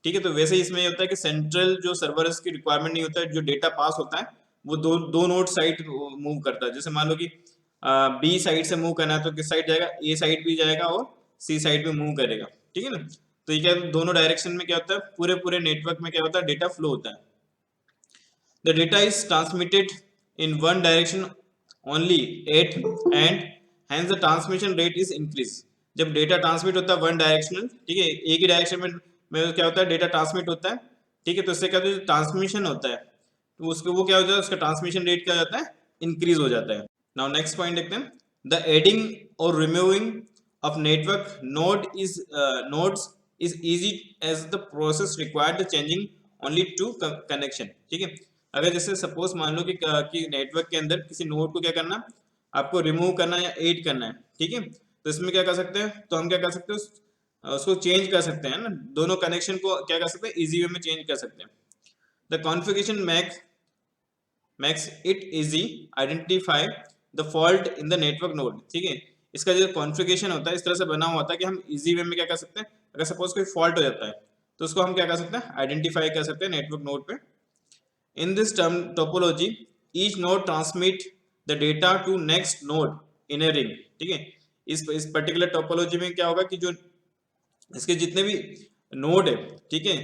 S1: ठीक है, तो वैसे ही इसमें ये होता है कि सेंट्रल जो सर्वर्स की रिक्वायरमेंट नहीं होता है, जो डेटा पास होता है वो दो नोड साइड मूव करता है। जैसे मान लो कि बी साइड से मूव करना है तो किस साइड जाएगा, ए साइड भी जाएगा और सी साइड भी मूव करेगा। ठीक है ना, तो ये क्या दोनों डायरेक्शन में क्या होता है, पूरे पूरे नेटवर्क में क्या होता है, डेटा फ्लो होता है। The data is transmitted in one direction only at and hence the transmission rate is increase. जब डेटा ट्रांसमिट होता है वन डायरेक्शनल, ठीक है, एक ही डायरेक्शन में क्या होता है, डेटा ट्रांसमिट होता है। ठीक है, तो इससे क्या होता है, ट्रांसमिशन होता है तो उसको वो क्या हो जाता है, उसका ट्रांसमिशन रेट क्या हो जाता है, इंक्रीज हो जाता है। नाउ नेक्स्ट पॉइंट देखते हैं, द एडिंग और removing of network nodes is easy as the process required the changing only two connection। ठीक है, अगर जैसे सपोज मान लो कि नेटवर्क के अंदर किसी नोड को क्या करना, आपको रिमूव करना या ऐड करना है। ठीक है, तो इसमें क्या कर सकते हैं, तो हम क्या कर सकते हैं, उसको चेंज कर सकते हैं ना, दोनों कनेक्शन को क्या कर सकते हैं, इजी वे में चेंज कर सकते हैं। The configuration makes it easy identify the fault in the network node। ठीक है, इसका जो कॉन्फ़िगरेशन होता है इस तरह से बना हुआ होता है कि हम इजी वे में क्या कर सकते हैं, अगर सपोज कोई फॉल्ट हो जाता है तो उसको हम क्या कर सकते हैं, आइडेंटिफाई कर सकते हैं नेटवर्क नोड पे। In this term topology each node transmit the data to next node in a ring. ठीक है, इस पर्टिकुलर टोपोलॉजी में क्या होगा कि जो इसके जितने भी नोड है, ठीक है,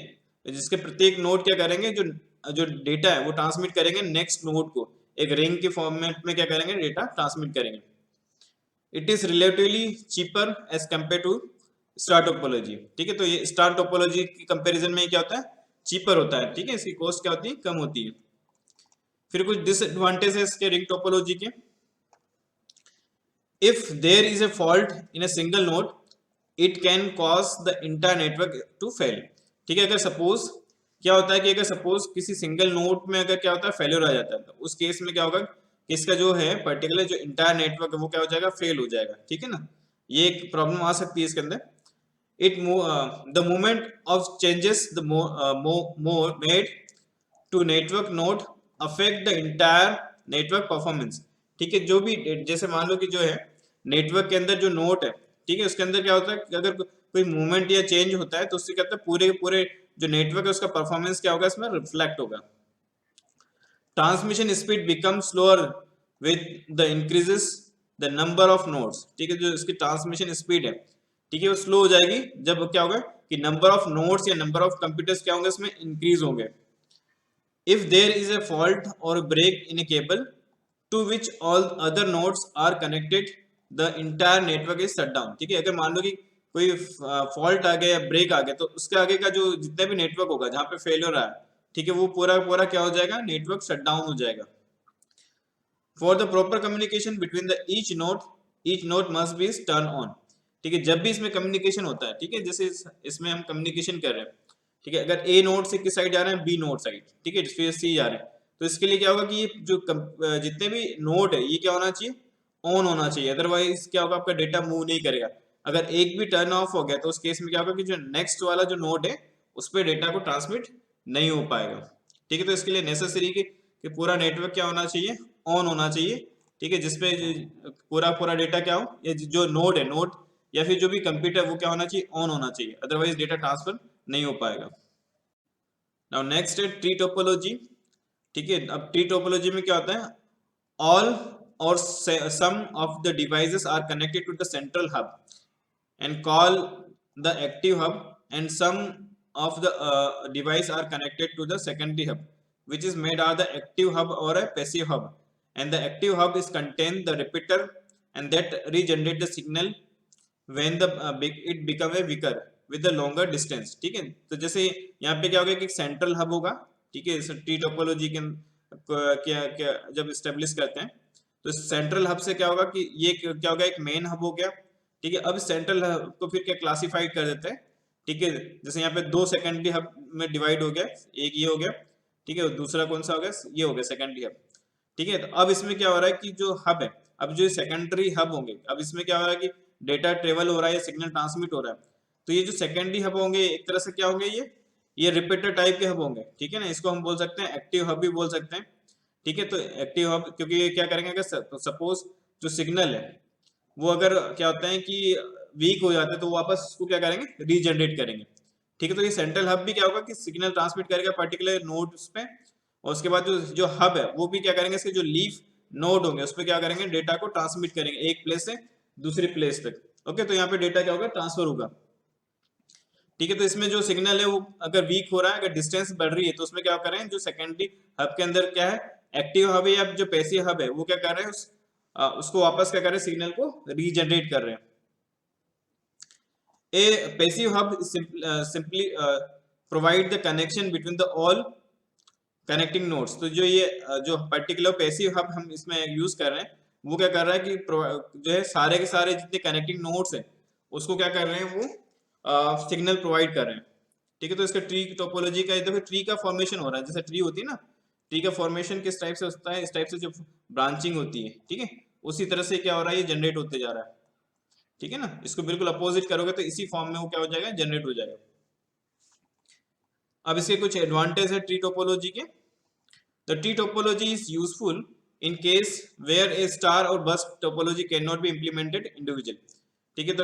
S1: जिसके प्रत्येक नोड क्या करेंगे, जो डेटा है वो ट्रांसमिट करेंगे नेक्स्ट नोड को, एक रिंग के फॉर्मेट में क्या करेंगे, डेटा ट्रांसमिट करेंगे। It is relatively cheaper as compare to star topology. ठीक है, तो ये स्टार टोपोलॉजी की कंपैरिजन में क्या होता है, चीपर होता है। ठीक है, इसकी कॉस्ट क्या होती है, कम होती है। फिर कुछ डिसएडवांटेज है इसके रिंग टोपोलॉजी के। If there is a fault in a single node it can cause the entire network to fail. ठीक है, अगर सपोज क्या होता है कि अगर सपोज किसी सिंगल नोड में अगर क्या होता है, फेलियर आ जाता है, तो उस केस में क्या होगा कि इसका जो है पर्टिकुलर जो इंटायर नेटवर्क है वो क्या हो जाएगा, फेल हो जाएगा। ठीक है ना, ये एक प्रॉब्लम आ सकती है इसके अंदर। the movement of changes the made to network node affect the entire network performance। ठीक है, जो भी जैसे मान लो कि जो है नेटवर्क के अंदर जो नोड है, ठीक है, उसके अंदर क्या होता है कि अगर कोई मूवमेंट या चेंज होता है तो उससे क्या होता है, पूरे पूरे जो नेटवर्क है उसका परफॉर्मेंस क्या होगा, इसमें रिफ्लेक्ट होगा। Transmission speed become slower with the increases the number of nodes. ठीक है, जो इसकी ट्रांसमिशन स्पीड है, ठीक है, वो स्लो हो जाएगी जब क्या होगा कि नंबर ऑफ नोड्स या नंबर ऑफ कंप्यूटर्स क्या होंगे, इसमें इंक्रीज होंगे। If there is a fault or break in a cable to which all other nodes are connected the entire network is shut down. ठीक है, अगर मान लो कि कोई फॉल्ट आ गया या ब्रेक आ गया तो उसके आगे का जो जितना भी नेटवर्क होगा जहां पे फेलियर आया, ठीक है, वो पूरा पूरा क्या हो जाएगा, नेटवर्क शट डाउन हो जाएगा। For the proper communication between the each node must be turn on. ठीक है, जब भी इसमें कम्युनिकेशन होता है, ठीक है, जैसे इसमें हम कम्युनिकेशन कर रहे हैं, ठीक है, अगर ए नोड से किस साइड जा रहे हैं, बी नोड साइड, ठीक है, फिर सी जा रहे हैं, तो इसके लिए क्या होगा कि ये जो जितने भी नोड है ये क्या होना चाहिए, ऑन होना चाहिए, अदरवाइज क्या होगा, आपका डेटा मूव नहीं करेगा। अगर एक भी टर्न ऑफ हो गया तो उस केस में क्या होगा कि जो नेक्स्ट वाला जो नोड है उस पर डेटा को ट्रांसमिट नहीं हो पाएगा। ठीक है, तो इसके लिए नेसेसरी कि पूरा नेटवर्क क्या होना चाहिए, ऑन होना चाहिए। ठीक है, जिसपे पूरा पूरा डेटा क्या हो, ये जो नोड है, नोड या फिर जो भी कंप्यूटर वो क्या होना चाहिए, ऑन होना चाहिए, अदरवाइज डेटा ट्रांसफर नहीं हो पाएगा। नाउ नेक्स्ट है ट्री टोपोलॉजी। ठीक है, अब ट्री टोपोलॉजी में क्या होता है, all or some of the devices are connected to the central hub and call the active hub, and some of the device are connected to the secondary hub, which is made are the active hub or a passive hub. And the active hub is contain the repeater and that regenerate the signal when the it become a weaker with the longer distance। ठीक है, तो जैसे यहाँ पे क्या होगा कि central hub होगा। ठीक है, ट्री टोपोलॉजी के क्या क्या जब स्टेब्लिश करते हैं तो सेंट्रल हब से क्या होगा कि ये क्या होगा, एक मेन हब हो गया। ठीक है, अब सेंट्रल हब को फिर क्या क्लासिफाइड कर देते हैं। ठीक है, जैसे यहाँ पे दो सेकेंडरी हब में डिवाइड हो गया, एक ये हो गया। ठीक है, दूसरा कौन सा हो गया, ये हो गया सेकेंडरी हब। ठीक है, तो अब इसमें क्या हो रहा है कि जो हब है, अब जो सेकेंडरी हब होंगे, अब इसमें क्या हो रहा है कि डेटा ट्रेवल हो रहा है, सिग्नल ट्रांसमिट हो रहा है। तो ये जो सेकेंडरी हब होंगे एक तरह से क्या होंगे, ये रिपीटर टाइप के हब होंगे। ठीक है ना, इसको हम बोल सकते हैं एक्टिव हब भी बोल सकते हैं। ठीक है, तो एक्टिव हब क्योंकि ये क्या करेंगे, अगर सपोज जो सिग्नल है वो अगर क्या होता है कि वीक हो जाता है तो वापस उसको क्या करेंगे, रीजनरेट करेंगे। ठीक है, तो ये सेंट्रल हब भी क्या होगा कि सिग्नल ट्रांसमिट करेगा पर्टिकुलर नोड पे, और उसके बाद जो हब है वो भी क्या करेंगे, इसके जो लीफ नोड होंगे उस पर क्या करेंगे, डेटा को ट्रांसमिट करेंगे एक प्लेस से दूसरी प्लेस तक। ओके, तो यहाँ पे डेटा क्या होगा, ट्रांसफर होगा। ठीक है, तो इसमें जो सिग्नल है वो अगर वीक हो रहा है, अगर डिस्टेंस बढ़ रही है, तो उसमें क्या करें, जो सेकेंडरी हब के अंदर क्या है, एक्टिव हब है या जो पैसिव हब है, वो क्या कर रहे हैं, उसको वापस क्या कर रहे हैं, सिग्नल को रीजनरेट कर रहे हैं। ए passive hub simply provide the connection between the all connecting nodes. तो जो ये जो पर्टिकुलर पैसिव हब हम इसमें यूज कर रहे हैं, वो क्या कर रहा है कि जो है सारे के सारे जितने कनेक्टिंग नोड्स हैं उसको क्या कर रहे हैं, वो सिग्नल प्रोवाइड कर रहे हैं। ठीक है, तो इसका ट्री टोपोलॉजी का देखो, ट्री का फॉर्मेशन हो रहा है, जैसे ट्री होती है ना, ट्री का फॉर्मेशन किस टाइप से होता है, इस टाइप से जो ब्रांचिंग होती है। ठीक है, उसी तरह से क्या हो रहा है, ये जनरेट होते जा रहा है। ठीक है ना, इसको बिल्कुल अपोजिट करोगे तो इसी फॉर्म में वो क्या हो जाएगा, जनरेट हो जाएगा। अब इसके कुछ एडवांटेज है ट्री टोपोलॉजी के। The tree topology is useful in case where a star or bus topology cannot be implemented individually। ठीक है, तो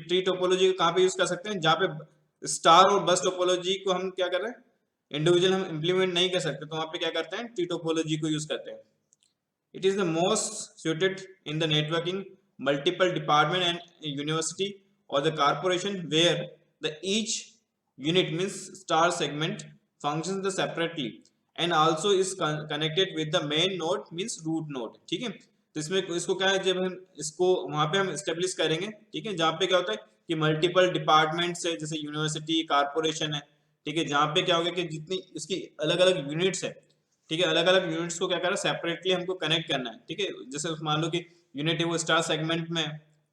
S1: ट्री टोपोलॉजी को कहाँ पे यूज कर सकते हैं, जहाँ पे स्टार और बस टोपोलॉजी को हम क्या कर रहे हैं, इंडिविजुअल हम इम्प्लीमेंट नहीं कर सकते, तो वहाँ पे क्या करते हैं, ट्री टोपोलॉजी को यूज करते हैं। It is the most suited in the networking multiple department and university or the corporation where the each unit means star segment functions the separately and also is connected with the main node means root node। ठीक है, तो इसमें इसको क्या है, जब हम इसको वहां पे हम स्टेब्लिश करेंगे, ठीक है, जहाँ पे क्या होता है कि मल्टीपल डिपार्टमेंट्स है, जैसे यूनिवर्सिटी कारपोरेशन है। ठीक है, जहाँ पे क्या होगा कि जितनी इसकी अलग अलग यूनिट्स है, ठीक है, अलग अलग यूनिट्स को क्या करना है, सेपरेटली हमको कनेक्ट करना है। ठीक है, जैसे मान लो कि यूनिट है वो स्टार सेगमेंट में,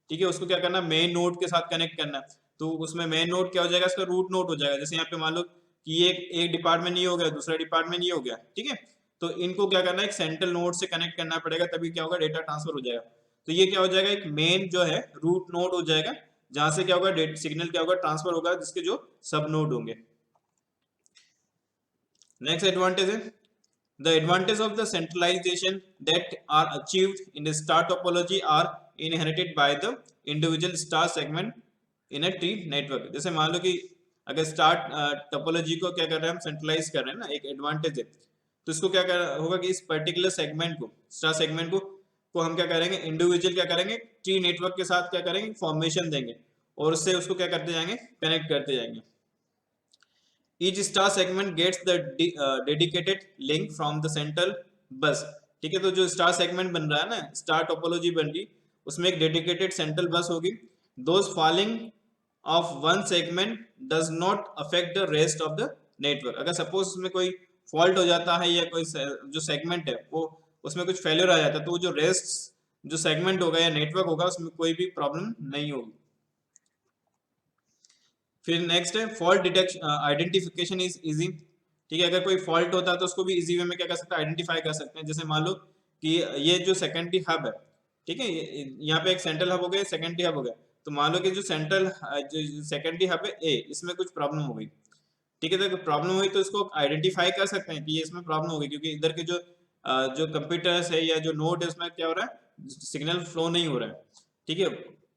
S1: ठीक है, उसको क्या करना है, मेन नोड के साथ कनेक्ट करना है। तो उसमें मेन नोड क्या हो जाएगा, इसका रूट नोड हो जाएगा। जैसे यहाँ पे मान लो कि ये एक डिपार्टमेंट ये हो गया, दूसरा डिपार्टमेंट ये हो गया। ठीक है, तो इनको क्या करना है, एक सेंट्रल नोड से कनेक्ट करना पड़ेगा, तभी क्या होगा, डेटा ट्रांसफर हो जाएगा। तो ये क्या हो जाएगा, एक मेन जो है रूट नोड हो जाएगा, जहां से क्या होगा, सिग्नल क्या होगा, ट्रांसफर होगा, जिसके जो सब नोड होंगे। नेक्स्ट एडवांटेज है the advantage of the centralization that are achieved in the star topology are inherited by the individual star segment in a tree network। जैसे मान लो कि अगर स्टार टोपोलॉजी को क्या कर रहे हैं, हम सेंट्रलाइज कर रहे हैं ना, एक एडवांटेज है। तो इसको क्या कर होगा कि इस पर्टिकुलर सेगमेंट को, स्टार सेगमेंट को हम क्या करेंगे, इंडिविजुअल क्या करेंगे, ट्री नेटवर्क के साथ क्या करेंगे, फॉर्मेशन देंगे, और उससे उसको क्या करते जाएंगे, कनेक्ट करते जाएंगे। Each star segment gets the dedicated link from the central bus। ठीक है, तो जो स्टार सेगमेंट बन रहा है ना, स्टार टोपोलॉजी बन रही, उसमें एक डेडिकेटेड सेंट्रल बस होगी। Those falling of one segment does not affect the rest of the network. अगर सपोज उसमें कोई फॉल्ट हो जाता है या कोई जो सेगमेंट है वो उसमें कुछ फेलियर आ जाता है, तो जो रेस्ट जो सेगमेंट होगा या नेटवर्क होगा उसमें कोई भी प्रॉब्लम नहीं होगी। फिर नेक्स्ट है fault detection identification is easy. ठीक है, अगर कोई फॉल्ट होता है तो उसको भी इजी वे में क्या कर सकते हैं, आइडेंटिफाई कर सकते हैं। जैसे मान लो कि ये जो सेकेंडरी हब है, ठीक है, यहाँ पे एक सेंट्रल हब हो गया, सेकेंडरी हब हो गया। तो मान लो कि जो सेंट्रल जो सेकेंडरी हब है ए, इसमें कुछ प्रॉब्लम हो गई। ठीक है। तो प्रॉब्लम हुई तो उसको आइडेंटिफाई कर सकते हैं कि ये इसमें प्रॉब्लम होगी, क्योंकि इधर के जो कंप्यूटर्स है या जो नोड है उसमें क्या हो रहा है, सिग्नल फ्लो नहीं हो रहा है। ठीक है,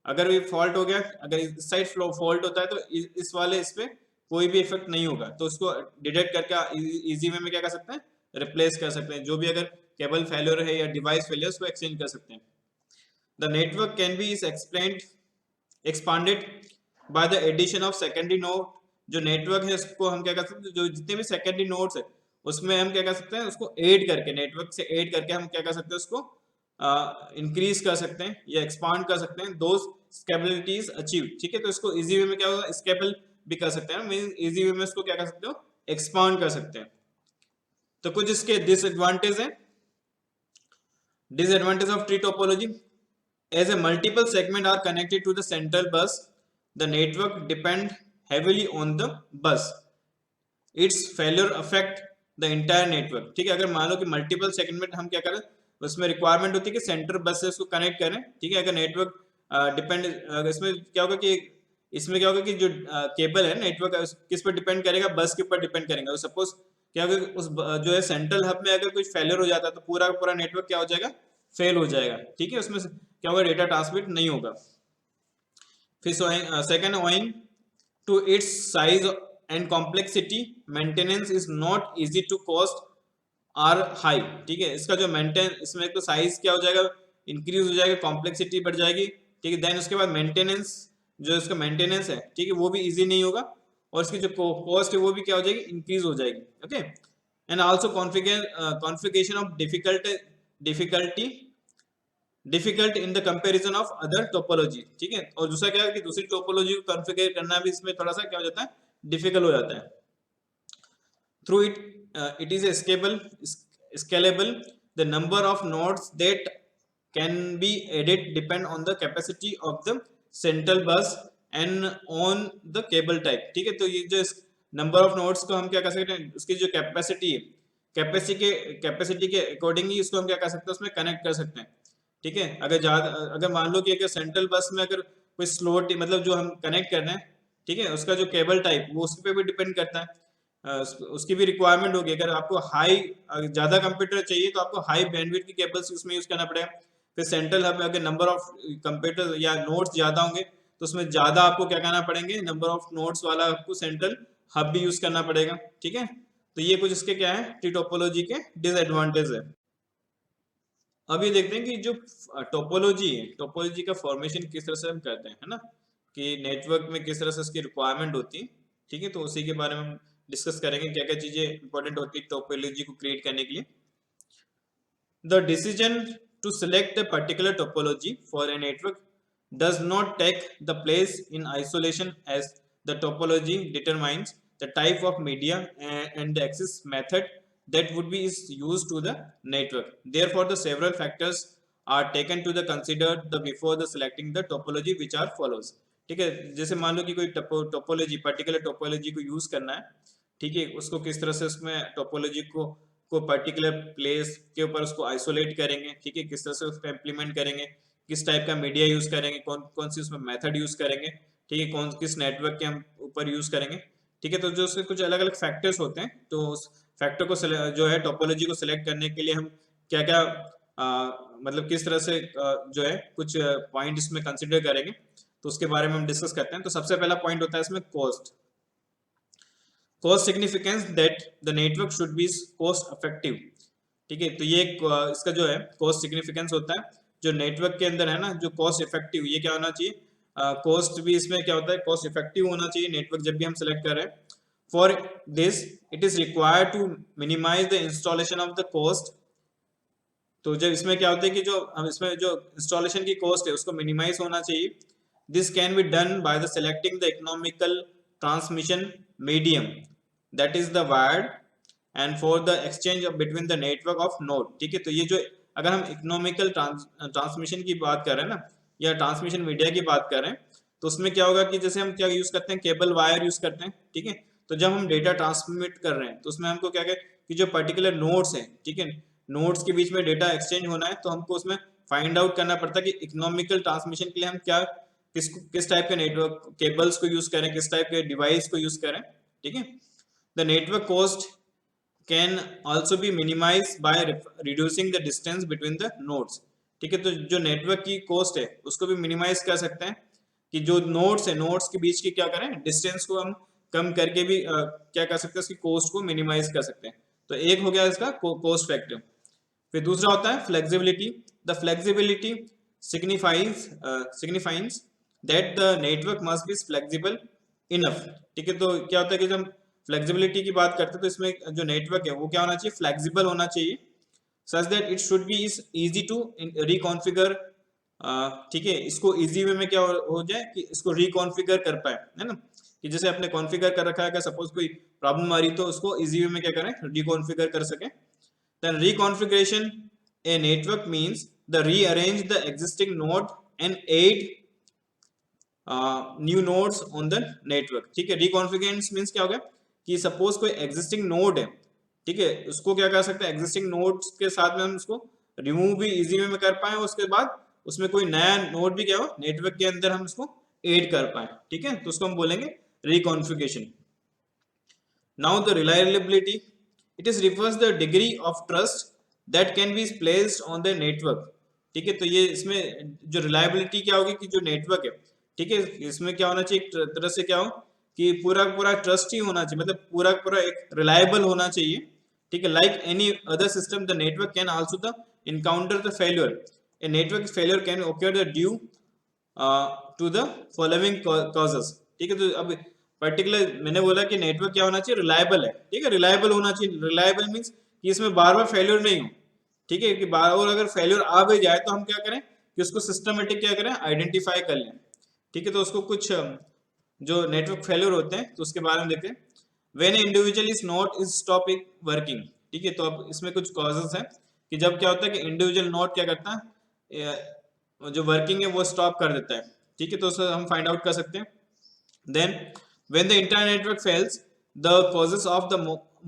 S1: अगर ये फॉल्ट हो गया, अगर इस साइड फ्लो फॉल्ट होता है तो इस वाले इस पे कोई भी इफेक्ट नहीं होगा, तो उसको डिटेक्ट करके इजी वे में क्या कर सकते हैं, रिप्लेस कर सकते हैं। जो भी अगर केबल फेलियर है या डिवाइस फेलियर, उसको एक्सचेंज कर सकते हैं। The network can be is expanded by the addition of secondary node। जो नेटवर्क है उसको हम क्या कर सकते हैं, जो जितने भी सेकेंडरी नोड्स है उसमें हम क्या कर सकते हैं, उसको ऐड करके, नेटवर्क से ऐड करके हम क्या कर सकते हैं, उसको इंक्रीज कर सकते हैं या एक्सपांड कर सकते हैं, दोज स्केबिलिटीज अचीव। ठीक है, तो इसको इजी वे में क्या होगा, स्केबल भी कर सकते हैं, मीन इजी वे में इसको क्या कर सकते हो, एक्सपांड कर सकते हैं। तो कुछ इसके डिसएडवांटेज है। Disadvantage of tree topology: as a multiple segment are connected to the central bus, the network depend heavily on the bus, its failure affect the entire network। ठीक है, अगर मान लो कि मल्टीपल सेगमेंट हम क्या करें, उसमें रिक्वायरमेंट होती है कि सेंट्रल बस से उसको कनेक्ट करें। ठीक है, अगर नेटवर्क डिपेंड, इसमें क्या होगा कि इसमें क्या होगा कि जो केबल है नेटवर्क किस पर डिपेंड करेगा, बस के ऊपर डिपेंड करेगा। सपोज क्या होगा, उस जो है सेंट्रल हब में अगर कुछ फेलियर हो जाता है तो पूरा का पूरा नेटवर्क क्या हो जाएगा, फेल हो जाएगा। ठीक है, उसमें क्या होगा, डेटा ट्रांसमिट नहीं होगा। फिर second, owing to its size and complexity, maintenance is not easy to cost are high. ठीक है, इसका जो मेंटेन, इसमें एक तो साइज क्या हो जाएगा, इंक्रीज हो जाएगा, कॉम्प्लेक्सिटी बढ़ जाएगी। ठीक है, देन उसके बाद मेंटेनेंस, जो इसका मेंटेनेंस है, ठीक है, वो भी इजी नहीं होगा, और इसकी जो कॉस्ट है वो भी क्या हो जाएगी, इंक्रीज हो जाएगी। Okay, and also configuration of difficulty difficult in the comparison of other topology. ठीक है, और दूसरा क्या है कि दूसरी टोपोलॉजी को कॉन्फ़िगर करना भी इसमें थोड़ा सा क्या हो जाता है, डिफिकल्ट हो जाता है। Through it is scalable, the number of nodes that can be added depend on the capacity of the central bus and on the cable type। ठीक है, तो ये जो नंबर ऑफ नोड्स को हम क्या कर सकते हैं, उसकी जो कैपेसिटी है, कैपेसिटी के अकॉर्डिंग ही इसको हम क्या कर सकते हैं, उसमें कनेक्ट कर सकते हैं। ठीक है, अगर मान लो कि अगर सेंट्रल बस में अगर कोई स्लोट, मतलब जो हम कनेक्ट कर रहे हैं, ठीक है, उसका जो केबल टाइप वो उस पर भी डिपेंड करता है, उसकी भी रिक्वायरमेंट होगी। अगर आपको ज़्यादा कंप्यूटर चाहिए तो आपको हाई बैंडविड्थ की केबल्स उसमें यूज़ करना पड़ेगा। फिर सेंट्रल हब में अगर नंबर ऑफ कंप्यूटर या नोड्स ज़्यादा होंगे तो उसमें ज़्यादा आपको क्या करना पड़ेंगे, नंबर ऑफ नोड्स वाला आपको सेंट्रल हब भी यूज़ करना पड़ेगा। ठीक है, तो ये कुछ इसके क्या है, ट्री टोपोलॉजी के डिसएडवांटेज है। अब ये देखते हैं कि जो टोपोलॉजी है, टोपोलॉजी का फॉर्मेशन किस तरह से हम करते हैं, है ना, कि नेटवर्क में किस तरह से उसकी रिक्वायरमेंट होती है। ठीक है, तो उसी के बारे में हम डिस्कस करेंगे, क्या क्या चीजें इंपॉर्टेंट होती है टोपोलॉजी को क्रिएट करने के लिए। The decision to select a particular topology for a network does not take the place in isolation, as the topology determines the type of media and the access method that would be is used to the network। Therefore, the several factors are taken to the considered the before the selecting the topology, which are follows। ठीक है, जैसे मान लो कि कोई topology, particular topology को use करना है। ठीक है, उसको किस तरह से उसमें टोपोलॉजी को पर्टिकुलर प्लेस के ऊपर उसको आइसोलेट करेंगे। ठीक है, किस तरह से उसको इम्प्लीमेंट करेंगे, किस टाइप का मीडिया यूज करेंगे, कौन कौन सी उसमें मेथड यूज करेंगे। ठीक है, किस नेटवर्क के हम ऊपर यूज करेंगे। ठीक है, तो जो उसके कुछ अलग अलग फैक्टर्स होते हैं, तो उस फैक्टर को जो है टोपोलॉजी को सिलेक्ट करने के लिए हम क्या क्या मतलब किस तरह से जो है कुछ पॉइंट इसमें कंसिडर करेंगे, तो उसके बारे में हम डिस्कस करते हैं। तो सबसे पहला पॉइंट होता है इसमें cost. Cost significance that the network should be cost effective. ठीक है, तो ये इसका जो है कॉस्ट सिग्निफिकेंस होता है, जो नेटवर्क के अंदर है ना, जो कॉस्ट इफेक्टिव, ये क्या होना चाहिए, कॉस्ट भी इसमें क्या होता है, कॉस्ट इफेक्टिव होना चाहिए नेटवर्क जब भी हम सेलेक्ट कर रहे हैं। For this it is required to minimize the installation of the cost. तो जब इसमें क्या होता है कि जो हम इसमें जो इंस्टॉलेशन की कॉस्ट है उसको मिनिमाइज होना चाहिए। This can be done by the selecting the economical transmission medium, that is the wired and for the exchange between the network of node. ठीक है, तो ये जो अगर हम इकोनॉमिकल ट्रांसमिशन की बात कर रहे हैं ना, या ट्रांसमिशन मीडिया की बात कर रहे हैं, तो उसमें क्या होगा कि जैसे हम क्या यूज करते हैं, केबल वायर यूज करते हैं। ठीक है, तो जब हम डेटा ट्रांसमिट कर रहे हैं तो उसमें हमको क्या कि जो पर्टिकुलर नोड्स हैं, ठीक है, नोड्स के बीच में डेटा एक्सचेंज होना है, तो हमको उसमें फाइंड आउट करना पड़ता है कि इकोनॉमिकल ट्रांसमिशन के लिए हम क्या किस टाइप के नेटवर्क केबल्स को यूज करें, किस टाइप के डिवाइस को यूज करें। ठीक है, the network cost can also be minimize by reducing the distance between the nodes. ठीक है, तो जो नेटवर्क की कॉस्ट है उसको भी मिनिमाइज कर सकते हैं कि जो नोड्स है नोड्स के बीच की क्या करें, डिस्टेंस को हम कम करके भी क्या कर सकते हैं, उसकी कॉस्ट को मिनिमाइज कर सकते हैं। तो एक हो गया इसका कॉस्ट फैक्टर। फिर दूसरा होता है flexibility. The flexibility signifies that the network must be flexible enough. ठीक है, तो क्या होता है कि जब हम फ्लेक्सिबिलिटी की बात करते हैं तो इसमें जो नेटवर्क है वो क्या होना चाहिए, फ्लेक्सिबल होना चाहिए, such that it should be is easy to reconfigure. ठीक है, इसको इजी वे में क्या हो जाए कि इसको रिकॉन्फिगर कर पाए, है ना, कि जैसे आपने कॉन्फ़िगर कर रखा है, अगर सपोज कोई प्रॉब्लम आ रही तो उसको इजी वे में क्या करें, रिकॉन्फिगर कर सकें। Then reconfiguration a network means the rearrange the existing node and add new nodes on the network. ठीक है, रिकॉन्फिगरेशन मींस क्या हो गया कि सपोज कोई एग्जिस्टिंग नोड है, ठीक है, उसको क्या कर सकते हैं, एग्जिस्टिंग नोड्स के साथ में हम उसको रिमूव भी इजी वे में कर पाए, उसके बाद उसमें कोई नया नोड भी क्या हो नेटवर्क के अंदर हम उसको ऐड कर पाए। ठीक है, तो उसको हम बोलेंगे reconfiguration. Now the reliability, it is refers the degree of trust that can be placed on the network. ठीक है, तो ये इसमें जो रिलायबिलिटी क्या होगी कि जो नेटवर्क है, ठीक है, इसमें क्या होना चाहिए, एक तरह से क्या हो कि पूरा पूरा ट्रस्ट ही होना चाहिए, मतलब पूरा पूरा एक रिलायबल होना चाहिए। ठीक है, like any other system the network can also the encounter the failure. A network failure can occur the due to the following causes. ठीक है, तो अब पर्टिकुलर मैंने बोला कि नेटवर्क क्या होना चाहिए, रिलायबल है। ठीक है, रिलायबल होना चाहिए। रिलायबल मींस कि इसमें बार बार फेल्योर नहीं हो। ठीक है, कि बार बार अगर फेल्योर आ भी जाए तो हम क्या करें कि उसको सिस्टमेटिक क्या करें, आइडेंटिफाई कर लें। ठीक है, तो उसको कुछ जो नेटवर्क फेल्योर होते हैं तो उसके बारे में देखते हैं। When individual is not is stop working. ठीक है, तो अब इसमें कुछ कॉजेस हैं कि जब क्या होता है कि इंडिविजुअल नोड क्या करता है, जो वर्किंग है वो स्टॉप कर देता है। ठीक है, तो उसे हम फाइंड आउट कर सकते हैं। Then when the internet network fails the causes of the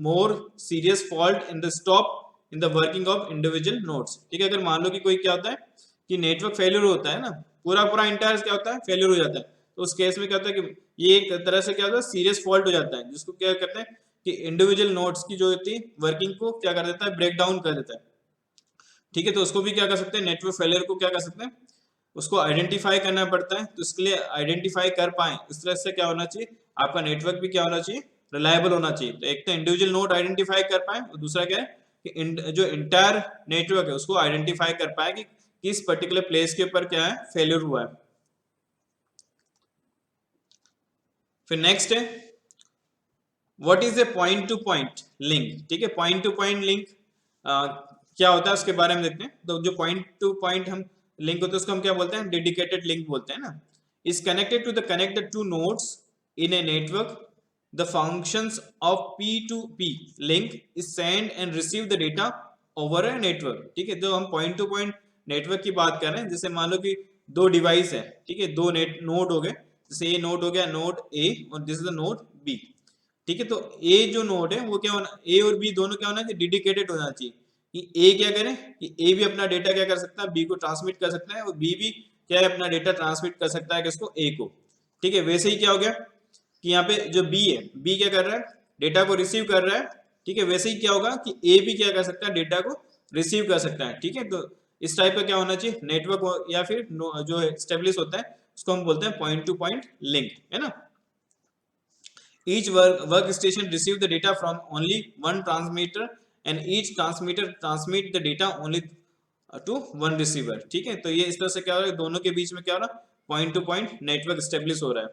S1: more serious fault in the stop in the working of individual nodes. ठीक है, अगर मान लो कि कोई क्या होता है कि नेटवर्क फेल्योर होता है ना, पूरा पूरा इंटायर क्या होता है, फेल्योर हो जाता है, तो उस केस में क्या होता है कि ये एक तरह से क्या होता है, सीरियस फॉल्ट हो जाता है, जिसको क्या करते हैं कि इंडिविजुअल नोड्स की जो होती है वर्किंग को क्या कर देता है, ब्रेक डाउन कर देता है। ठीक है, तो उसको भी क्या कर सकते हैं, नेटवर्क फेलियर को क्या कर सकते हैं, उसको आइडेंटिफाई करना पड़ता है। तो इसके लिए आइडेंटिफाई कर पाए इस तरह से क्या होना चाहिए, आपका नेटवर्क भी क्या होना चाहिए, रिलायबल होना चाहिए। तो एक तो इंडिविजुअल नोड आइडेंटिफाई कर पाए, और दूसरा क्या है कि जो इंटायर नेटवर्क है उसको आइडेंटिफाई कर पाए कि किस पर्टिकुलर प्लेस के ऊपर क्या है, फेलियर हुआ है। फिर नेक्स्ट है what is a point to point link. ठीक है, पॉइंट टू पॉइंट लिंक क्या होता है उसके बारे में देखते हैं। तो जो पॉइंट टू पॉइंट हम लिंक होता है उसको हम क्या बोलते हैं, डेडिकेटेड लिंक बोलते हैं ना। Is connected to the connect the two nodes in a network. The functions of P2P link is send and receive the data over a network. ठीक है, तो हम पॉइंट टू पॉइंट नेटवर्क की बात कर रहे हैं। जैसे मान लो कि दो डिवाइस है, ठीक है, दो नोड हो गए, जैसे ये नोड हो गया नोड ए और this is the node B. ठीक है, तो ए जो नोड है वो क्या होना, ए और बी दोनों क्या होना चाहिए, डेडिकेटेड होना चाहिए कि ए क्या करे कि ए भी अपना डेटा क्या कर सकता है, बी को ट्रांसमिट कर सकता है, और बी भी क्या है अपना डेटा ट्रांसमिट कर सकता है किसको, ए को। ठीक है, वैसे ही क्या हो गया कि यहाँ पे जो बी है, बी क्या कर रहा है, डेटा को रिसीव कर रहा है। ठीक है, वैसे ही क्या होगा कि ए भी क्या कर सकता है, डेटा को रिसीव कर सकता है। ठीक है, तो इस टाइप का क्या होना चाहिए नेटवर्क, या फिर जो एस्टेब्लिश होता है उसको हम बोलते हैं पॉइंट टू पॉइंट लिंक, है ना। Each workstation receive the data from only one transmitter and each transmitter transmit the data only to one receiver। ठीक है, तो ये इस तरह से क्या हो रहा है, दोनों के बीच में क्या हो रहा है, point to point network establish हो रहा है।